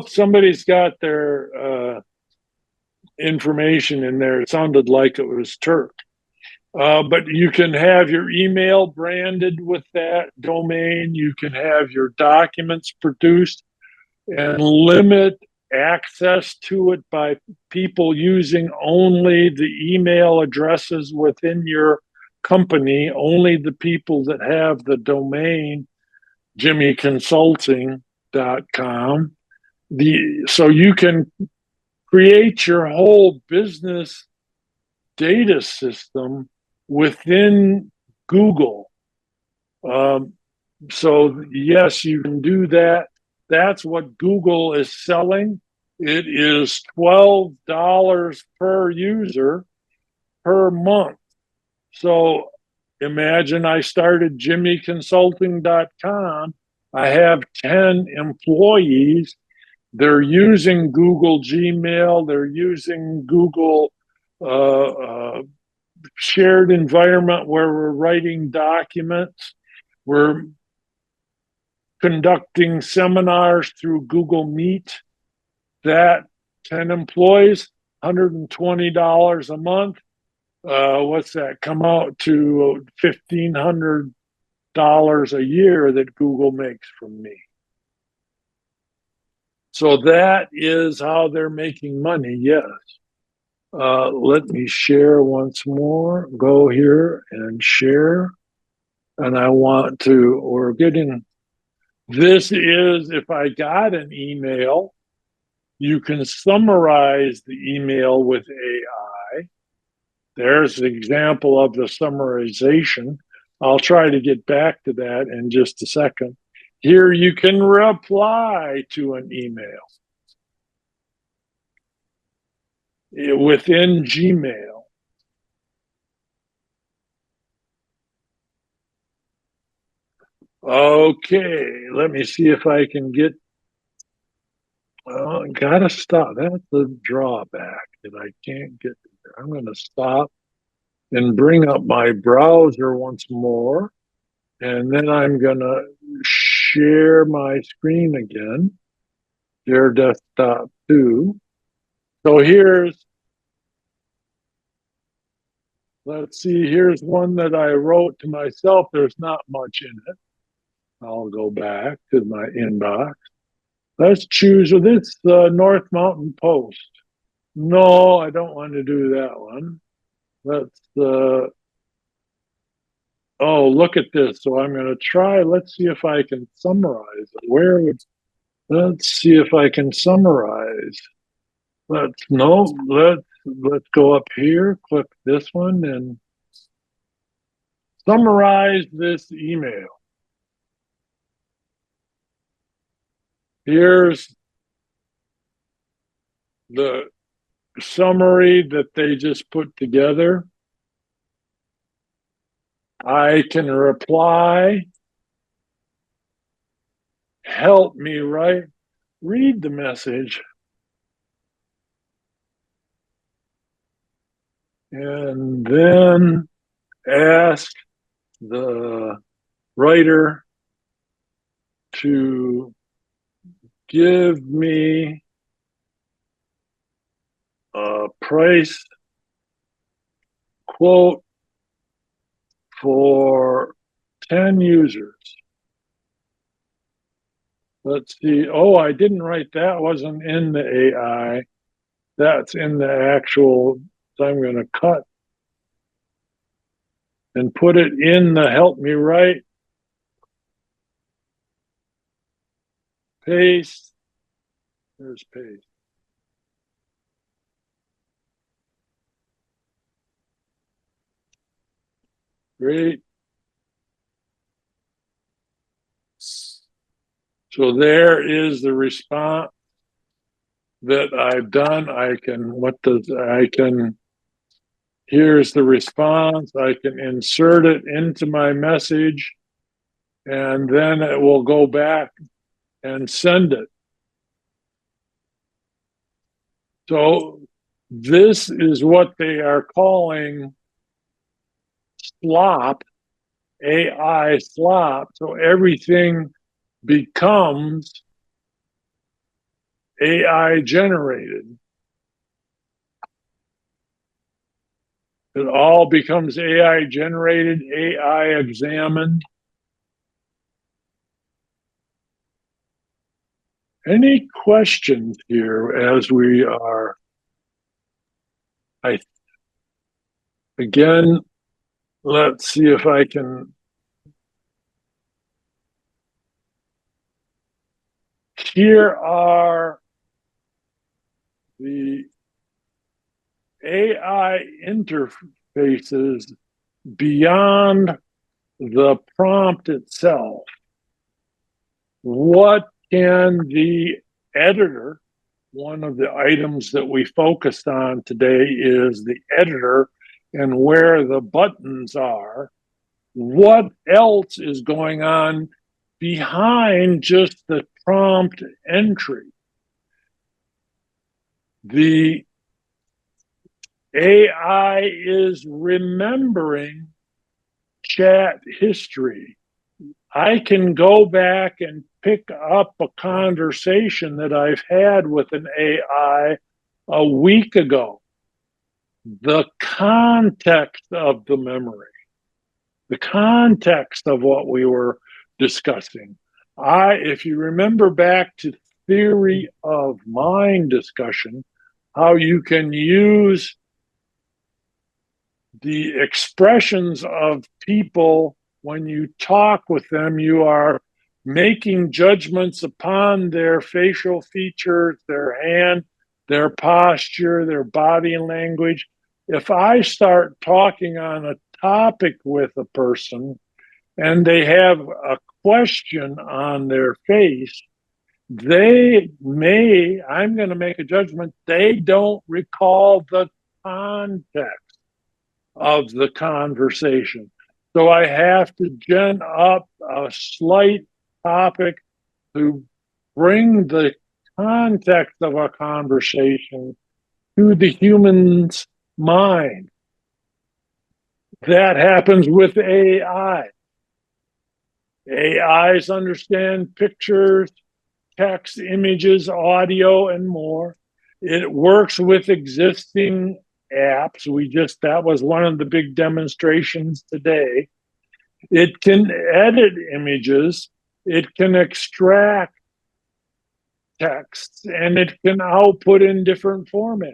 somebody's got their information in there. It sounded like it was Turk. But you can have your email branded with that domain. You can have your documents produced and limit access to it by people using only the email addresses within your company, only the people that have the domain jimmyconsulting.com. So you can create your whole business data system within Google. So yes, you can do that. That's what Google is selling. It is $12 per user per month. So imagine I started jimmyconsulting.com I have 10 employees. They're using Google Gmail. They're using Google shared environment where we're writing documents. We're conducting seminars through Google Meet. That 10 employees, $120 a month. What's that? Come out to $1,500 a year that Google makes from me. So that is how they're making money, yes. Let me share once more. Go here and share. And I want to, we're getting, this is, if I got an email, you can summarize the email with AI. There's the example of the summarization. I'll try to get back to that in just a second. Here you can reply to an email within Gmail. Okay, let me see if I can get, gotta stop. That's the drawback that I can't get there. I'm gonna stop and bring up my browser once more. And then I'm gonna share my screen again. Share desktop 2. So let's see, here's one that I wrote to myself. There's not much in it. I'll go back to my inbox. Let's choose this North Mountain Post. No, I don't want to do that one. Let's, oh, look at this. So I'm going to try, let's see if I can summarize it. Let's see if I can summarize. Let's go up here, click this one and summarize this email. Here's the summary that they just put together. I can reply, help me read the message, and then ask the writer to give me a price quote for 10 users. Let's see. Oh, I didn't write that. Wasn't in the AI. That's in the actual. So I'm going to cut and put it in the help me write. Paste. There's paste. Great. So there is the response that I've done. Here's the response. I can insert it into my message and then it will go back and send it. So this is what they are calling slop, AI slop. So everything becomes AI generated. It all becomes AI generated, AI examined. Any questions here as we are, again, let's see if I can. Here are the AI interfaces beyond the prompt itself. What can the editor, one of the items that we focused on today is the editor and where the buttons are. What else is going on behind just the prompt entry. The AI is remembering chat history. I can go back and pick up a conversation that I've had with an AI a week ago. The context of the memory, the context of what we were discussing. If you remember back to theory of mind discussion, how you can use the expressions of people when you talk with them, you are making judgments upon their facial features, their hand, their posture, their body language. If I start talking on a topic with a person and they have a question on their face, I'm going to make a judgment, they don't recall the context of the conversation. So I have to gen up a slight topic to bring the context of our conversation to the human's mind. That happens with AI. AIs understand pictures, text, images, audio, and more. It works with existing apps. That was one of the big demonstrations today. It can edit images, it can extract texts, and it can output in different formats.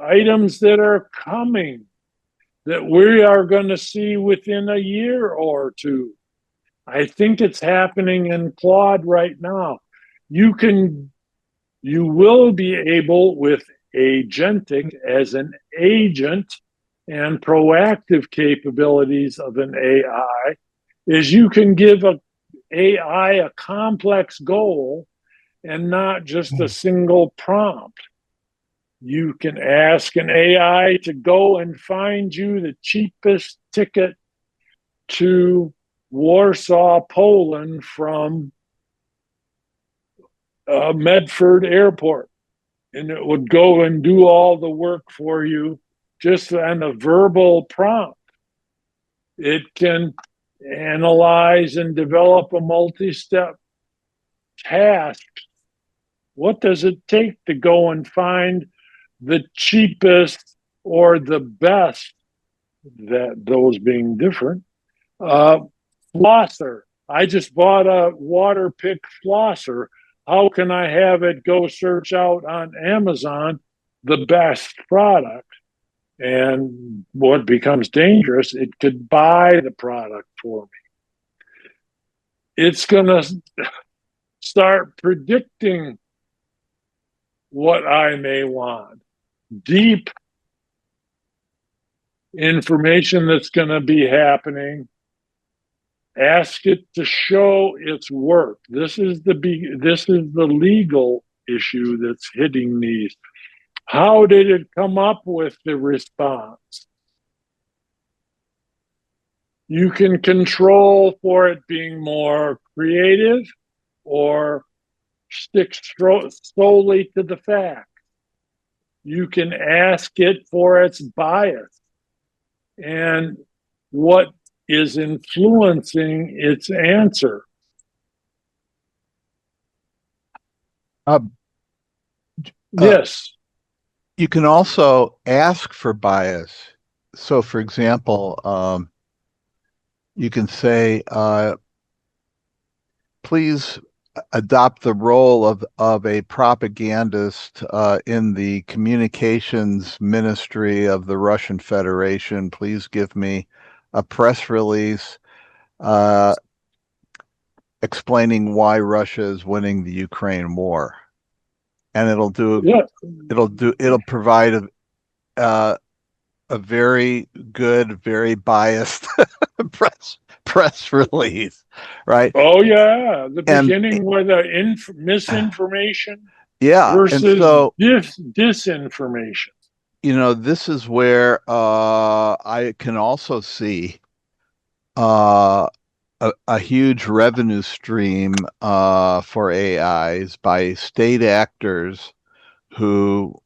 Items that are coming that we are going to see within a year or two. I think it's happening in Claude right now. You will be able, with agentic as an agent and proactive capabilities of an AI, is you can give an AI a complex goal and not just a single prompt. You can ask an AI to go and find you the cheapest ticket to Warsaw, Poland from Medford Airport. And it would go and do all the work for you just on a verbal prompt. It can analyze and develop a multi-step task. What does it take to go and find the cheapest or the best, that those being different, flosser? I just bought a water pick flosser. How can I have it go search out on Amazon the best product? And what becomes dangerous, it could buy the product for me. It's going to start predicting what I may want. Deep information that's going to be happening. Ask it to show its work. This is the legal issue that's hitting these. How did it come up with the response? You can control for it being more creative or stick solely to the fact. You can ask it for its bias and what is influencing its answer. Yes. You can also ask for bias. So, for example, you can say, please adopt the role of a propagandist in the communications ministry of the Russian Federation. Please give me a press release explaining why Russia is winning the Ukraine war. And it'll provide a very good, very biased press release, right? Oh yeah, the beginning with the misinformation, versus and so disinformation. This is where I can also see a huge revenue stream for AIs by state actors who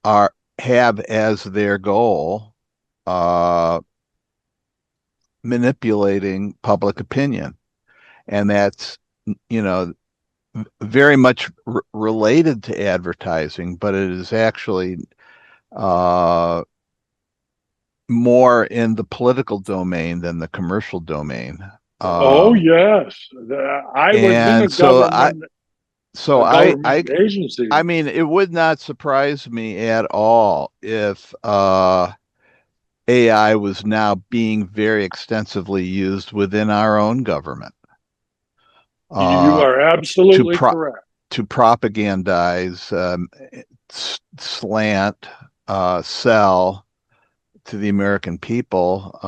have as their goal manipulating public opinion. And that's, very much related to advertising, but it is actually more in the political domain than the commercial domain. Oh yes, I was in a government agency. I mean, it would not surprise me at all if AI was now being very extensively used within our own government. You are absolutely correct. To propagandize, slant, sell to the American people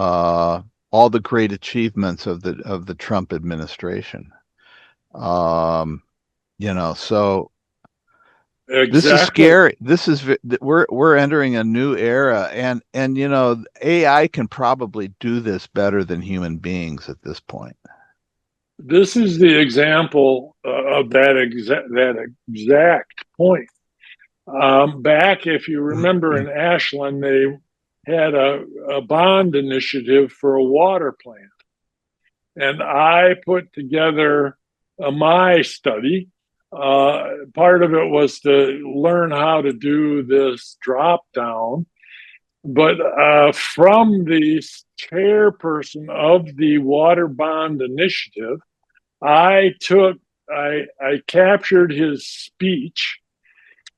all the great achievements of the Trump administration. So exactly. This is scary. We're entering a new era, and AI can probably do this better than human beings at this point. This is the example of that exact point. Back, if you remember, in Ashland, they had a bond initiative for a water plant. And I put together my study. Part of it was to learn how to do this drop down. But from the chairperson of the water bond initiative, I captured his speech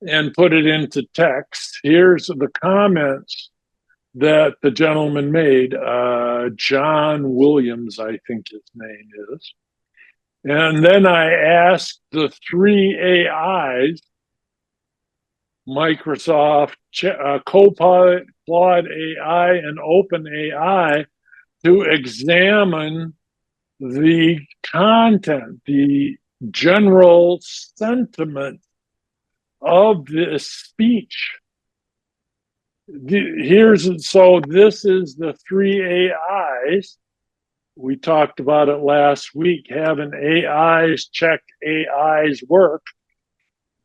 and put it into text. Here's the comments that the gentleman made, John Williams, I think his name is. And then I asked the three AIs, Microsoft, Copilot, Claude AI, and OpenAI, to examine the content, the general sentiment of this speech. So this is the three AIs. We talked about it last week, having AIs check AIs work.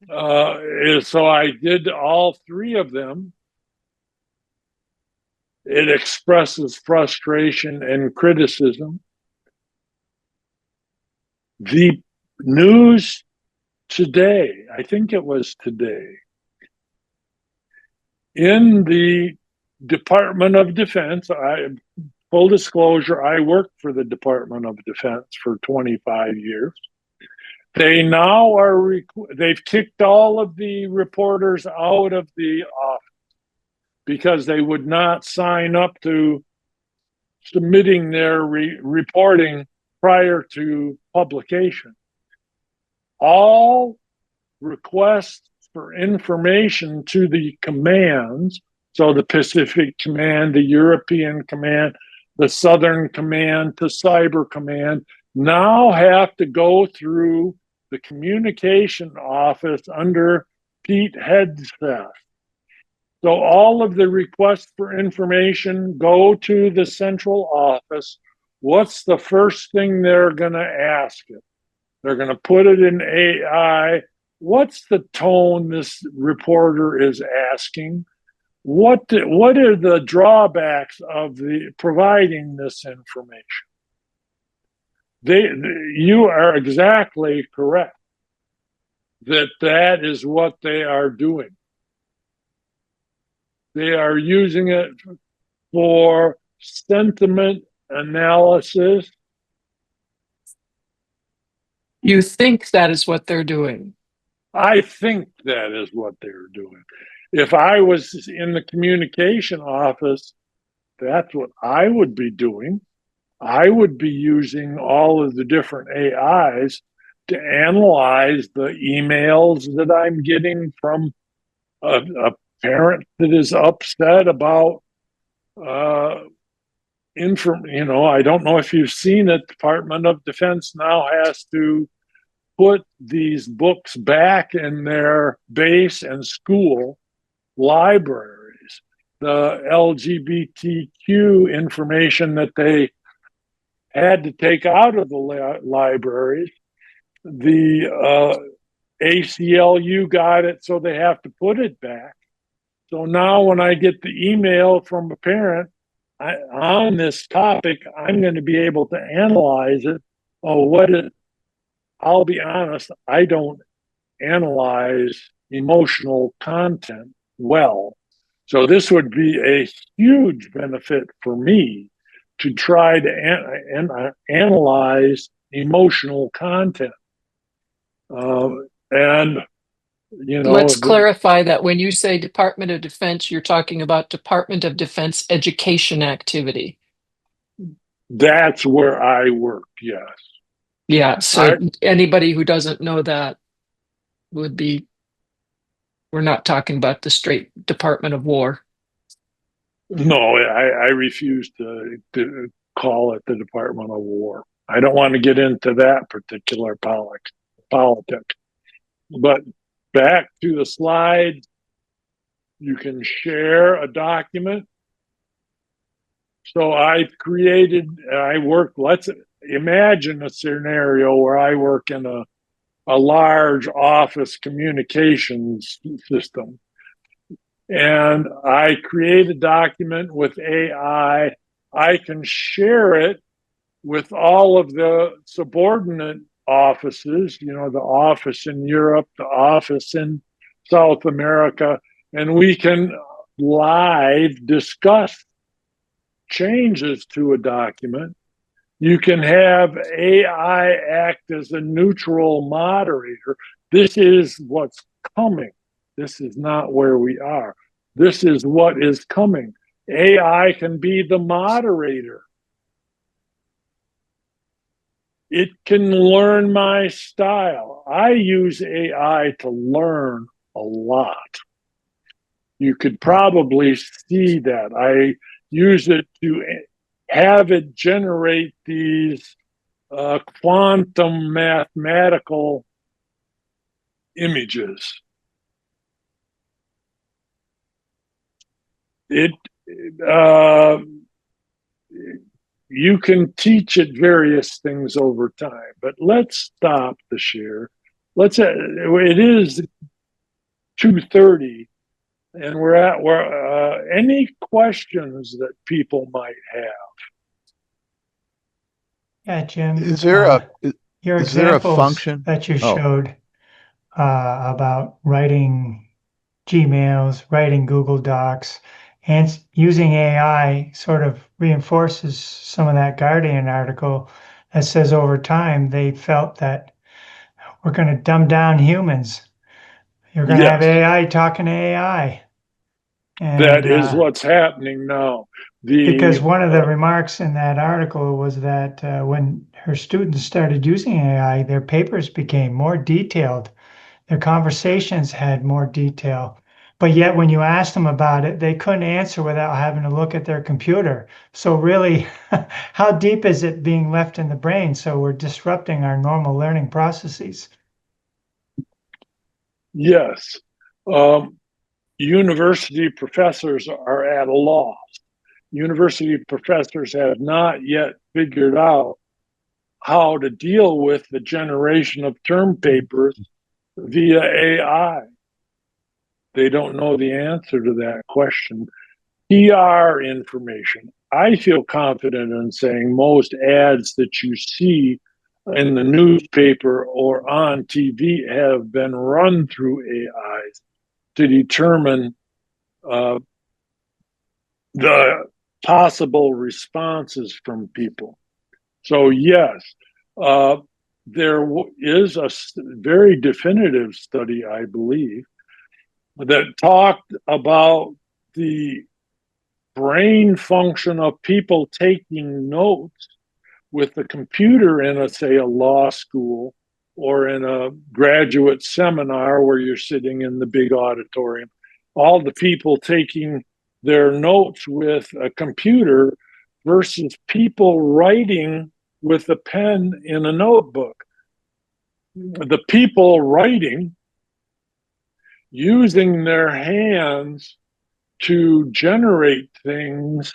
So I did all three of them. It expresses frustration and criticism. The news today, I think it was today, in the Department of Defense, full disclosure, I worked for the Department of Defense for 25 years. They now they've kicked all of the reporters out of the office because they would not sign up to submitting their reporting prior to publication. All requests for information to the commands, so the Pacific Command, the European Command, the Southern Command, the Cyber Command, now have to go through the communication office under Pete Hegseth. So all of the requests for information go to the central office. What's the first thing they're going to ask it? They're going to put it in AI. What's the tone this reporter is asking? What are the drawbacks of providing this information? You are exactly correct that is what they are doing. They are using it for sentiment analysis. You think that is what they're doing? I think that is what they're doing. If I was in the communication office, that's what I would be doing. I would be using all of the different AIs to analyze the emails that I'm getting from a parent that is upset about I don't know if you've seen it. Department of Defense now has to put these books back in their base and school libraries. The LGBTQ information that they had to take out of the libraries. The ACLU got it, so they have to put it back. So now when I get the email from a parent on this topic, I'm going to be able to analyze it. I'll be honest, I don't analyze emotional content well. So this would be a huge benefit for me to try to analyze emotional content. And, you know, Let's clarify that when you say Department of Defense, you're talking about Department of Defense education activity. That's where I work, yes. Yeah, so anybody who doesn't know that would be, we're not talking about the straight Department of War. No, I refuse to call it the Department of War. I don't want to get into that particular politic. But back to the slide, you can share a document. So let's imagine a scenario where I work in a large office communications system. And I create a document with AI. I can share it with all of the subordinate offices, you know, the office in Europe, the office in South America, and we can live discuss changes to a document. You can have AI act as a neutral moderator. This is what's coming. This is not where we are. This is what is coming. AI can be the moderator. It can learn my style. I use AI to learn a lot. You could probably see that. I use it to have it generate these quantum mathematical images. You can teach it various things over time, but let's stop the share. It is 2:30, and we're at any questions that people might have. Yeah, Jim. Is there your is there a examples function that you showed about writing Gmails, writing Google Docs, and using AI sort of reinforces some of that Guardian article that says over time they felt that we're going to dumb down humans. You're going to have AI talking to AI. And, that is what's happening now. Because one of the remarks in that article was that when her students started using AI, their papers became more detailed. Their conversations had more detail. But yet when you asked them about it, they couldn't answer without having to look at their computer. So really, how deep is it being left in the brain? So we're disrupting our normal learning processes. Yes. University professors are at a loss. University professors have not yet figured out how to deal with the generation of term papers via AI. They don't know the answer to that question. PR information. I feel confident in saying most ads that you see in the newspaper or on TV have been run through AIs to determine the possible responses from people. So yes, there is a very definitive study, I believe, that talked about the brain function of people taking notes with the computer in a law school or in a graduate seminar where you're sitting in the big auditorium. All the people taking their notes with a computer versus people writing with a pen in a notebook. The people writing, using their hands to generate things,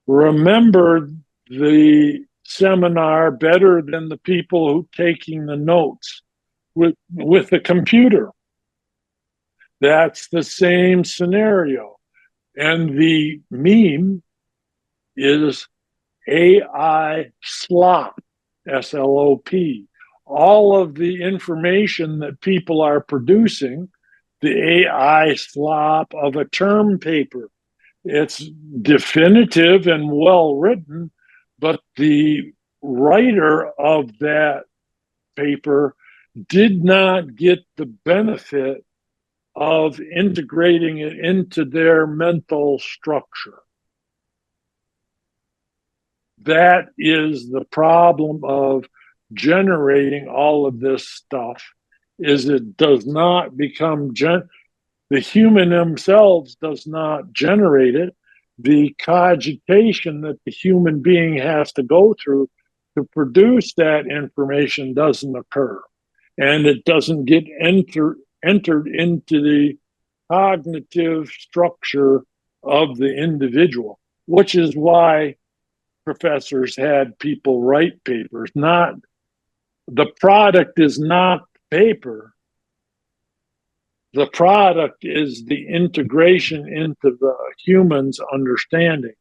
remember the seminar better than the people who taking the notes with the computer. That's the same scenario. And the meme is AI slop, SLOP. All of the information that people are producing, the AI slop of a term paper. It's definitive and well written, but the writer of that paper did not get the benefit of integrating it into their mental structure. That is the problem of generating all of this stuff, is it does not become the human themselves does not generate it. The cogitation that the human being has to go through to produce that information doesn't occur. And it doesn't get entered into the cognitive structure of the individual, which is why professors had people write papers. Not the product is not paper. The product is the integration into the human's understanding.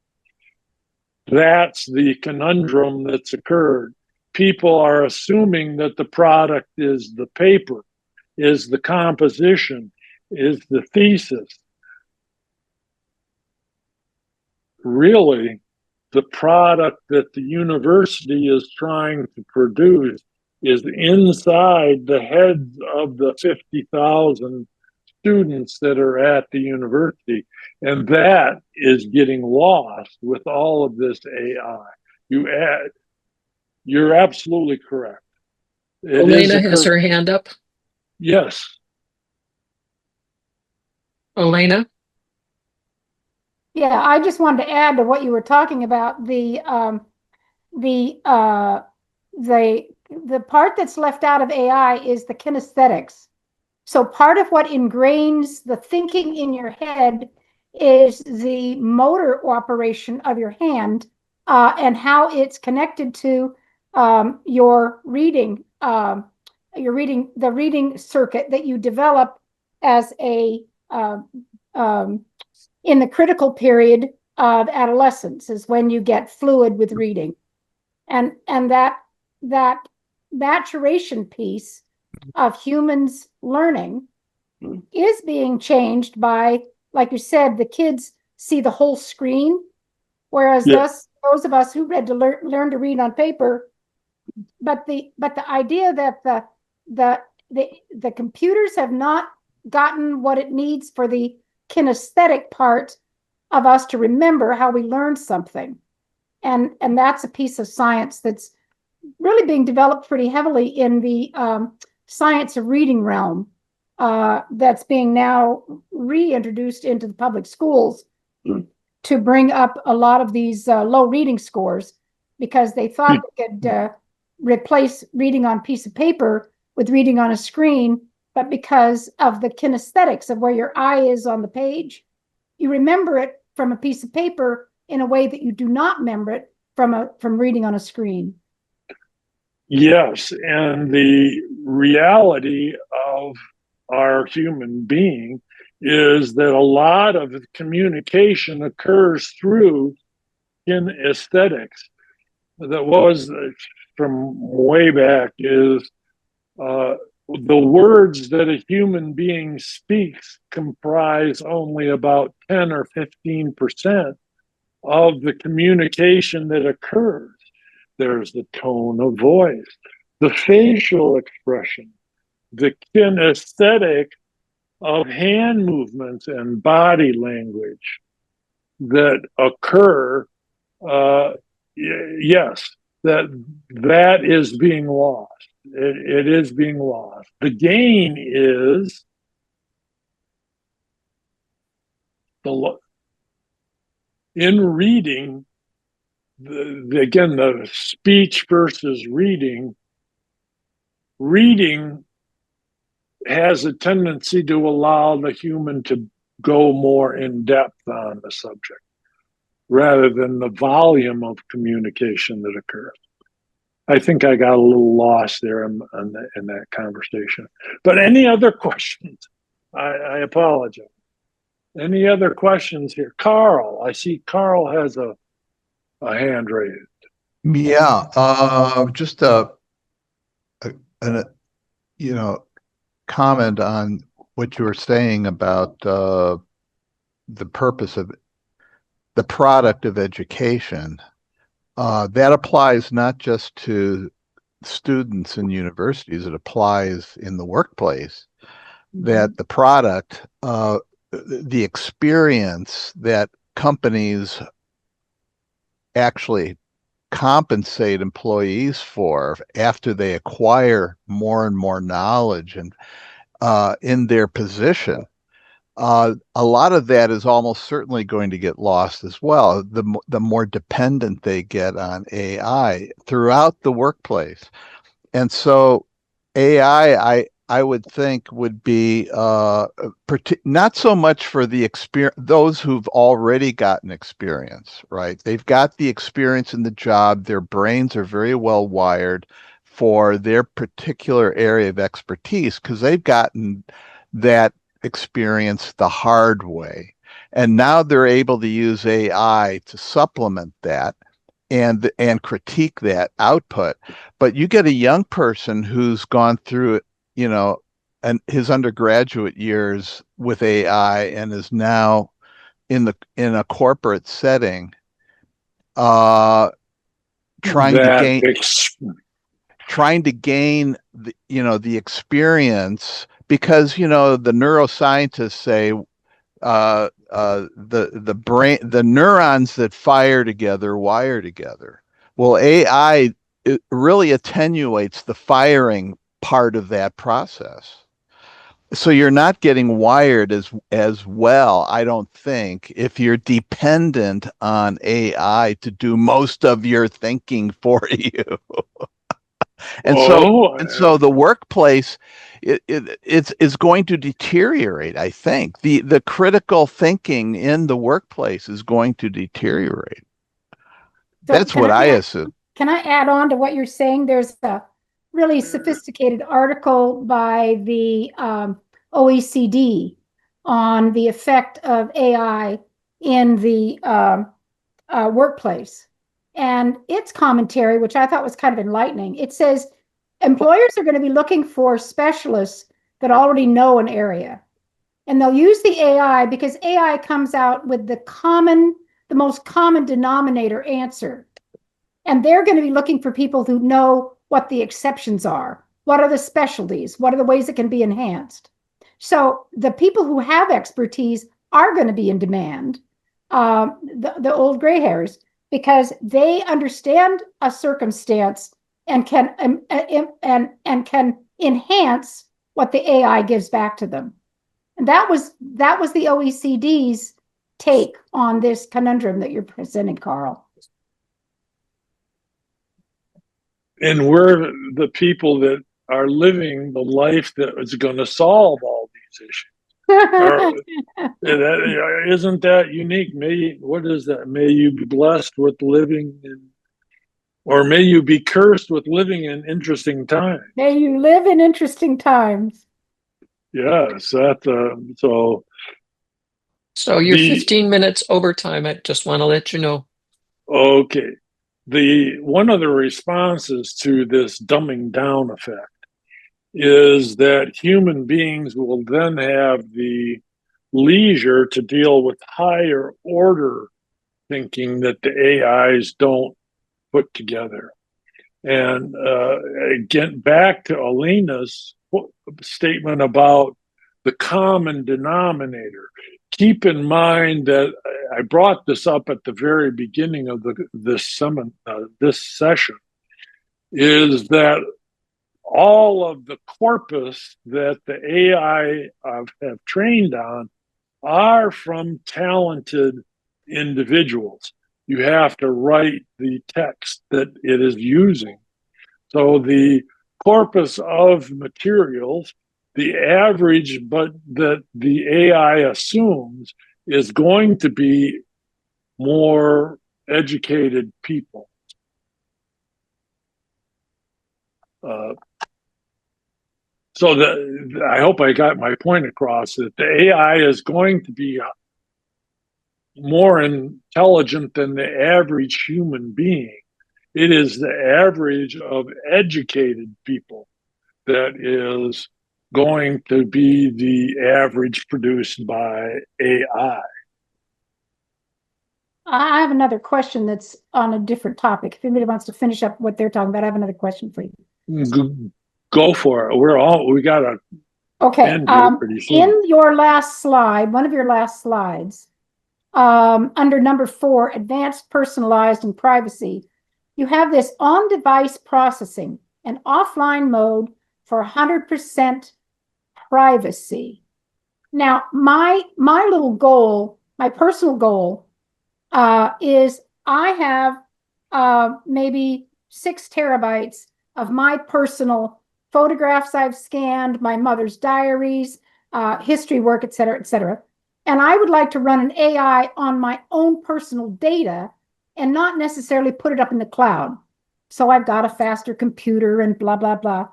That's the conundrum that's occurred. People are assuming that the product is the paper, is the composition, is the thesis. Really, the product that the university is trying to produce is inside the heads of the 50,000 students that are at the university. And that is getting lost with all of this AI. You're absolutely correct. Elena has her hand up. Yes. Elena? Yeah, I just wanted to add to what you were talking about. The part that's left out of AI is the kinesthetics. So part of what ingrains the thinking in your head is the motor operation of your hand and how it's connected to your reading, the reading circuit that you develop as a in the critical period of adolescence is when you get fluid with reading, and that maturation piece of humans learning is being changed by, like you said, the kids see the whole screen, whereas those of us who read to learn to read on paper, but the idea that the computers have not gotten what it needs for the kinesthetic part of us to remember how we learned something, and that's a piece of science that's really being developed pretty heavily in the science of reading realm, that's being now reintroduced into the public schools to bring up a lot of these low reading scores, because they thought they could replace reading on a piece of paper with reading on a screen, but because of the kinesthetics of where your eye is on the page, you remember it from a piece of paper in a way that you do not remember it from reading on a screen. Yes, and the reality of our human being is that a lot of communication occurs through kinesthetics. That was from way back is the words that a human being speaks comprise only about 10 or 15% of the communication that occurs. There's the tone of voice, the facial expression, the kinesthetic of hand movements and body language that occur. Yes, that is being lost. It is being lost. The gain is in reading. Again, the speech versus reading. Reading has a tendency to allow the human to go more in depth on the subject rather than the volume of communication that occurs. I think I got a little lost there in that conversation. But any other questions? I apologize. Any other questions here? Carl, I see Carl has a hand raised. Yeah, just a comment on what you were saying about the purpose of the product of education. That applies not just to students in universities, it applies in the workplace. That the product, the experience that companies actually compensate employees for after they acquire more and more knowledge and in their position, a lot of that is almost certainly going to get lost as well. The more dependent they get on AI throughout the workplace. And so AI, I would think would be not so much for the experience, those who've already gotten experience, right? They've got the experience in the job. Their brains are very well wired for their particular area of expertise because they've gotten that experience the hard way. And now they're able to use AI to supplement that and critique that output. But you get a young person who's gone through, and his undergraduate years with AI and is now in a corporate setting, trying to That gain the experience because the neuroscientists say the brain, the neurons that fire together wire together. Well, AI, it really attenuates the firing part of that process. So you're not getting wired as well, I don't think, if you're dependent on AI to do most of your thinking for you. And so the workplace it's going to deteriorate, I think. The critical thinking in the workplace is going to deteriorate. So That's what I assume. Can I add on to what you're saying? There's a really sophisticated article by the OECD on the effect of AI in the workplace. And its commentary, which I thought was kind of enlightening, it says employers are going to be looking for specialists that already know an area. And they'll use the AI because AI comes out with the most common denominator answer. And they're going to be looking for people who know what the exceptions are. What are the specialties? What are the ways it can be enhanced? So the people who have expertise are going to be in demand, the old gray hairs, because they understand a circumstance and can enhance what the AI gives back to them. And that was the OECD's take on this conundrum that you're presenting, Carl. And we're the people that are living the life that is going to solve all these issues. Isn't that unique? What is that? May you be blessed with living or may you be cursed with living in interesting times. May you live in interesting times. Yes, so. So you're 15 minutes overtime. I just want to let you know. Okay. One of the responses to this dumbing down effect is that human beings will then have the leisure to deal with higher order thinking that the AIs don't put together. And again, back to Alina's statement about the common denominator. Keep in mind that I brought this up at the very beginning of this session, is that all of the corpus that the AI have trained on are from talented individuals. You have to write the text that it is using. So the corpus of materials, the average, but that the AI assumes is going to be more educated people. So I hope I got my point across that the AI is going to be more intelligent than the average human being. It is the average of educated people that is going to be the average produced by AI. I have another question that's on a different topic. If anybody wants to finish up what they're talking about, I have another question for you. Go for it. We got to end here pretty soon. In your last slide, one of your last slides, under number 4, advanced, personalized, and privacy, you have this on-device processing and offline mode for 100% privacy. Now, my little goal, my personal goal, is I have maybe 6 terabytes of my personal photographs I've scanned, my mother's diaries, history work, et cetera, et cetera. And I would like to run an AI on my own personal data and not necessarily put it up in the cloud. So I've got a faster computer and blah, blah, blah.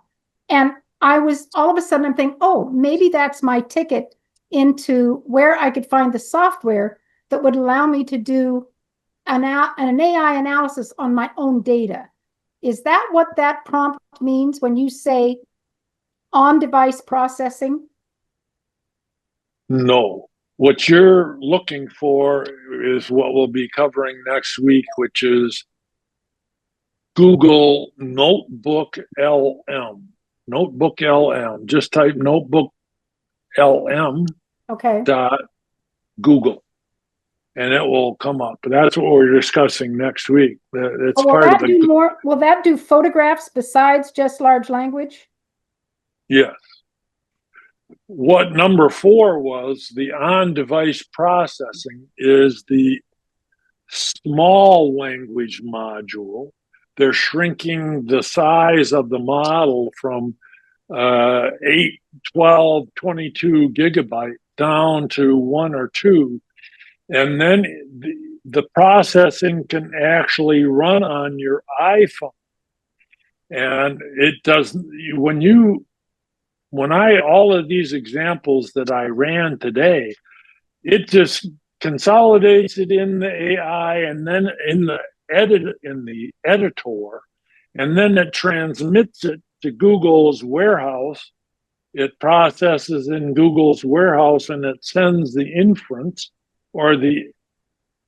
And all of a sudden I'm thinking, oh, maybe that's my ticket into where I could find the software that would allow me to do an AI analysis on my own data. Is that what that prompt means when you say on-device processing? No. What you're looking for is what we'll be covering next week, which is Google NotebookLM. NotebookLM. Just type NotebookLM. Okay. .Google. And it will come up. But that's what we're discussing next week. It's Will that do photographs besides just large language? Yes. What number 4 was, the on-device processing, is the small language module. They're shrinking the size of the model from 8, 12, 22 gigabyte down to 1 or 2. And then the processing can actually run on your iPhone. And it doesn't, all of these examples that I ran today, it just consolidates it in the AI and then in the editor, and then it transmits it to Google's warehouse. It processes in Google's warehouse and it sends the inference or the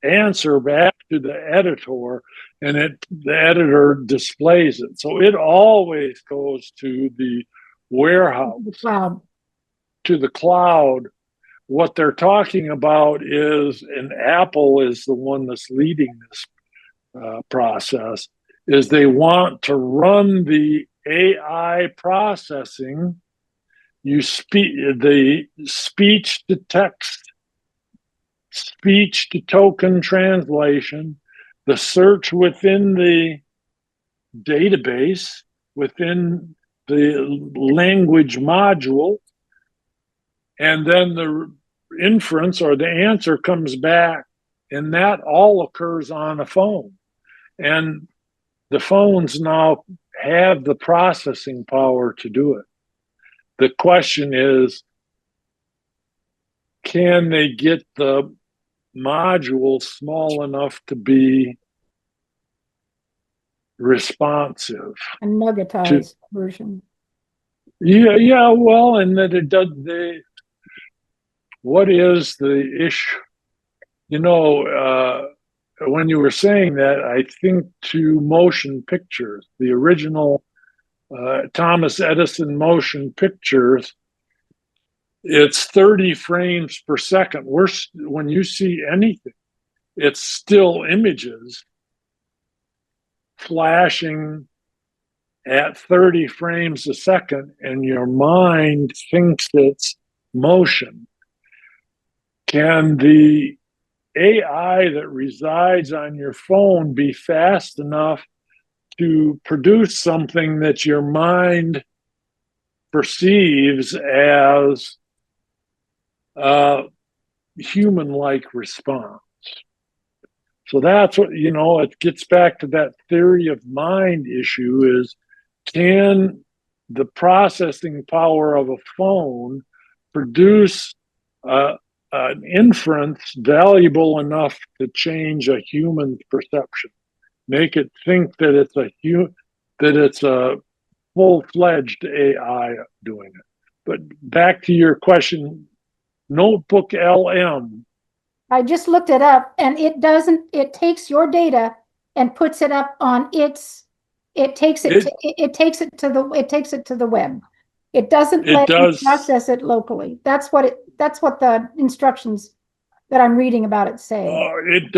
answer back to the editor, and the editor displays it. So it always goes to the warehouse, to the cloud. What they're talking about is, and Apple is the one that's leading this process, is they want to run the AI processing, the speech to text, speech to token translation, the search within the database, within the language module, and then the inference or the answer comes back, and that all occurs on a phone. And the phones now have the processing power to do it. The question is, can they get the module small enough to be responsive? A nuggetized version. Yeah, well, and that it does what is the issue? When you were saying that, I think to motion pictures, the original Thomas Edison motion pictures, it's 30 frames per second. When you see anything, it's still images flashing at 30 frames a second, and your mind thinks it's motion. Can the AI that resides on your phone be fast enough to produce something that your mind perceives as a human-like response? So that's what, it gets back to that theory of mind issue, is can the processing power of a phone produce an inference valuable enough to change a human perception, make it think that it's a full-fledged AI doing it. But back to your question, NotebookLM. I just looked it up, and it takes your data and puts it up on it takes it to the web. It doesn't let you process it locally. That's what the instructions that I'm reading about it say. It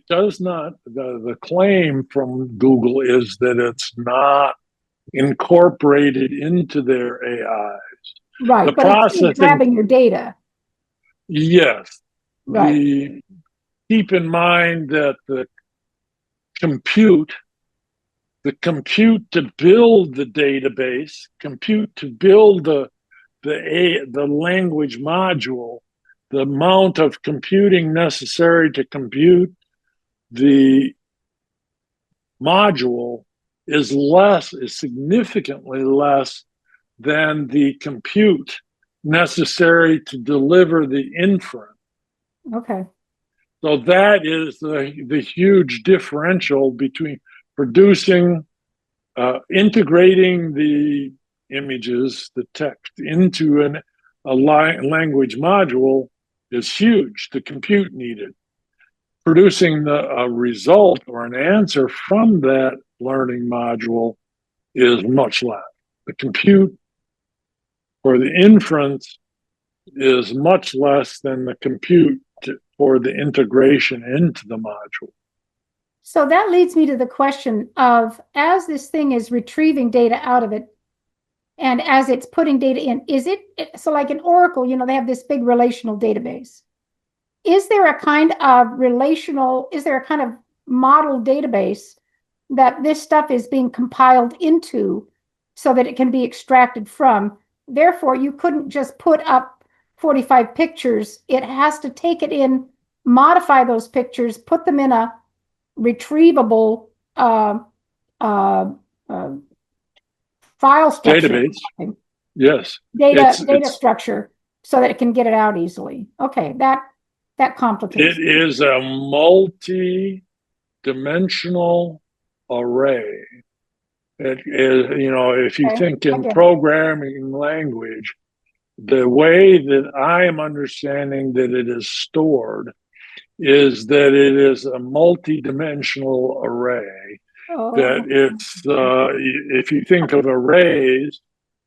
does not. The claim from Google is that it's not incorporated into their AIs. Right, The but processing, it's grabbing your data. Yes. Right. Keep in mind that the compute to build the database, compute to build the language module, the amount of computing necessary to compute the module is significantly less than the compute necessary to deliver the inference. Okay. So that is the huge differential between producing, integrating the images, the text into a language module is huge, the compute needed. Producing a result or an answer from that learning module is much less. The compute for the inference is much less than the compute for the integration into the module. So that leads me to the question of, as this thing is retrieving data out of it, and as it's putting data in, so like in Oracle, they have this big relational database. Is there a kind of model database that this stuff is being compiled into so that it can be extracted from? Therefore, you couldn't just put up 45 pictures. It has to take it in, modify those pictures, put them in a retrievable file structure. Database. Yes. Data structure so that it can get it out easily. Okay, that complicates it. It is a multi-dimensional array. It is, if you think in programming language, the way that I am understanding that it is stored is that it is a multi-dimensional array. That it's, if you think of arrays,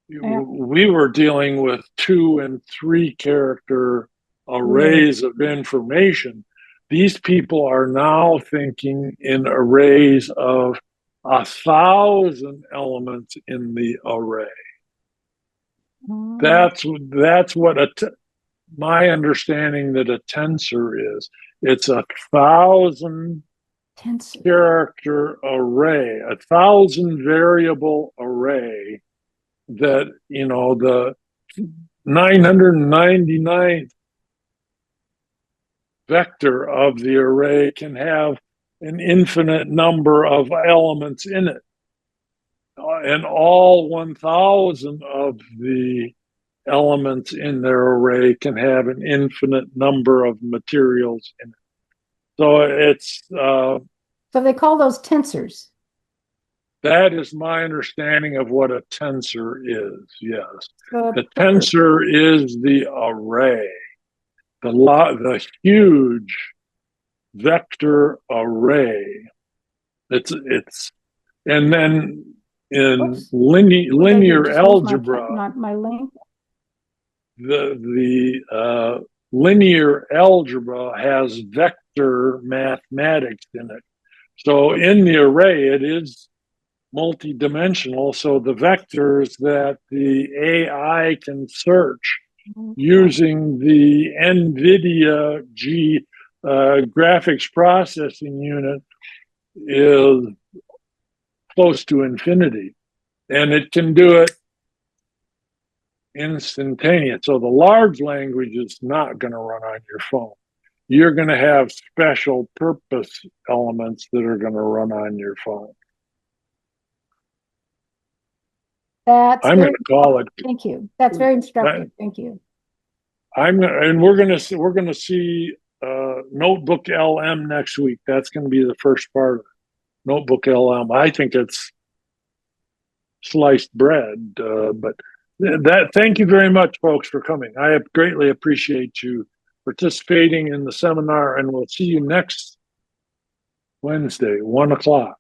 we were dealing with 2 and 3 character arrays of information. These people are now thinking in arrays of 1,000 elements in the array. That's what my understanding that a tensor is. It's 1,000 character array, 1,000 variable array that, the 999th vector of the array can have an infinite number of elements in it. And all 1,000 of the elements in their array can have an infinite number of materials in it. So it's... so they call those tensors. That is my understanding of what a tensor is, yes. The tensor is the array, the huge vector array. It's and then in linear algebra, my link. The linear algebra has vector mathematics in it. So in the array, it is multidimensional. So the vectors that the AI can search using the NVIDIA graphics processing unit is close to infinity. And it can do it instantaneous. So the large language is not going to run on your phone. You're going to have special purpose elements that are going to run on your phone. That's I'm very going to call it. Thank you. That's very instructive. Thank you. And we're going to see Notebook LM next week. That's going to be the first part of it. Notebook LM. I think it's sliced bread, but thank you very much, folks, for coming. I greatly appreciate you participating in the seminar, and we'll see you next Wednesday, 1 o'clock.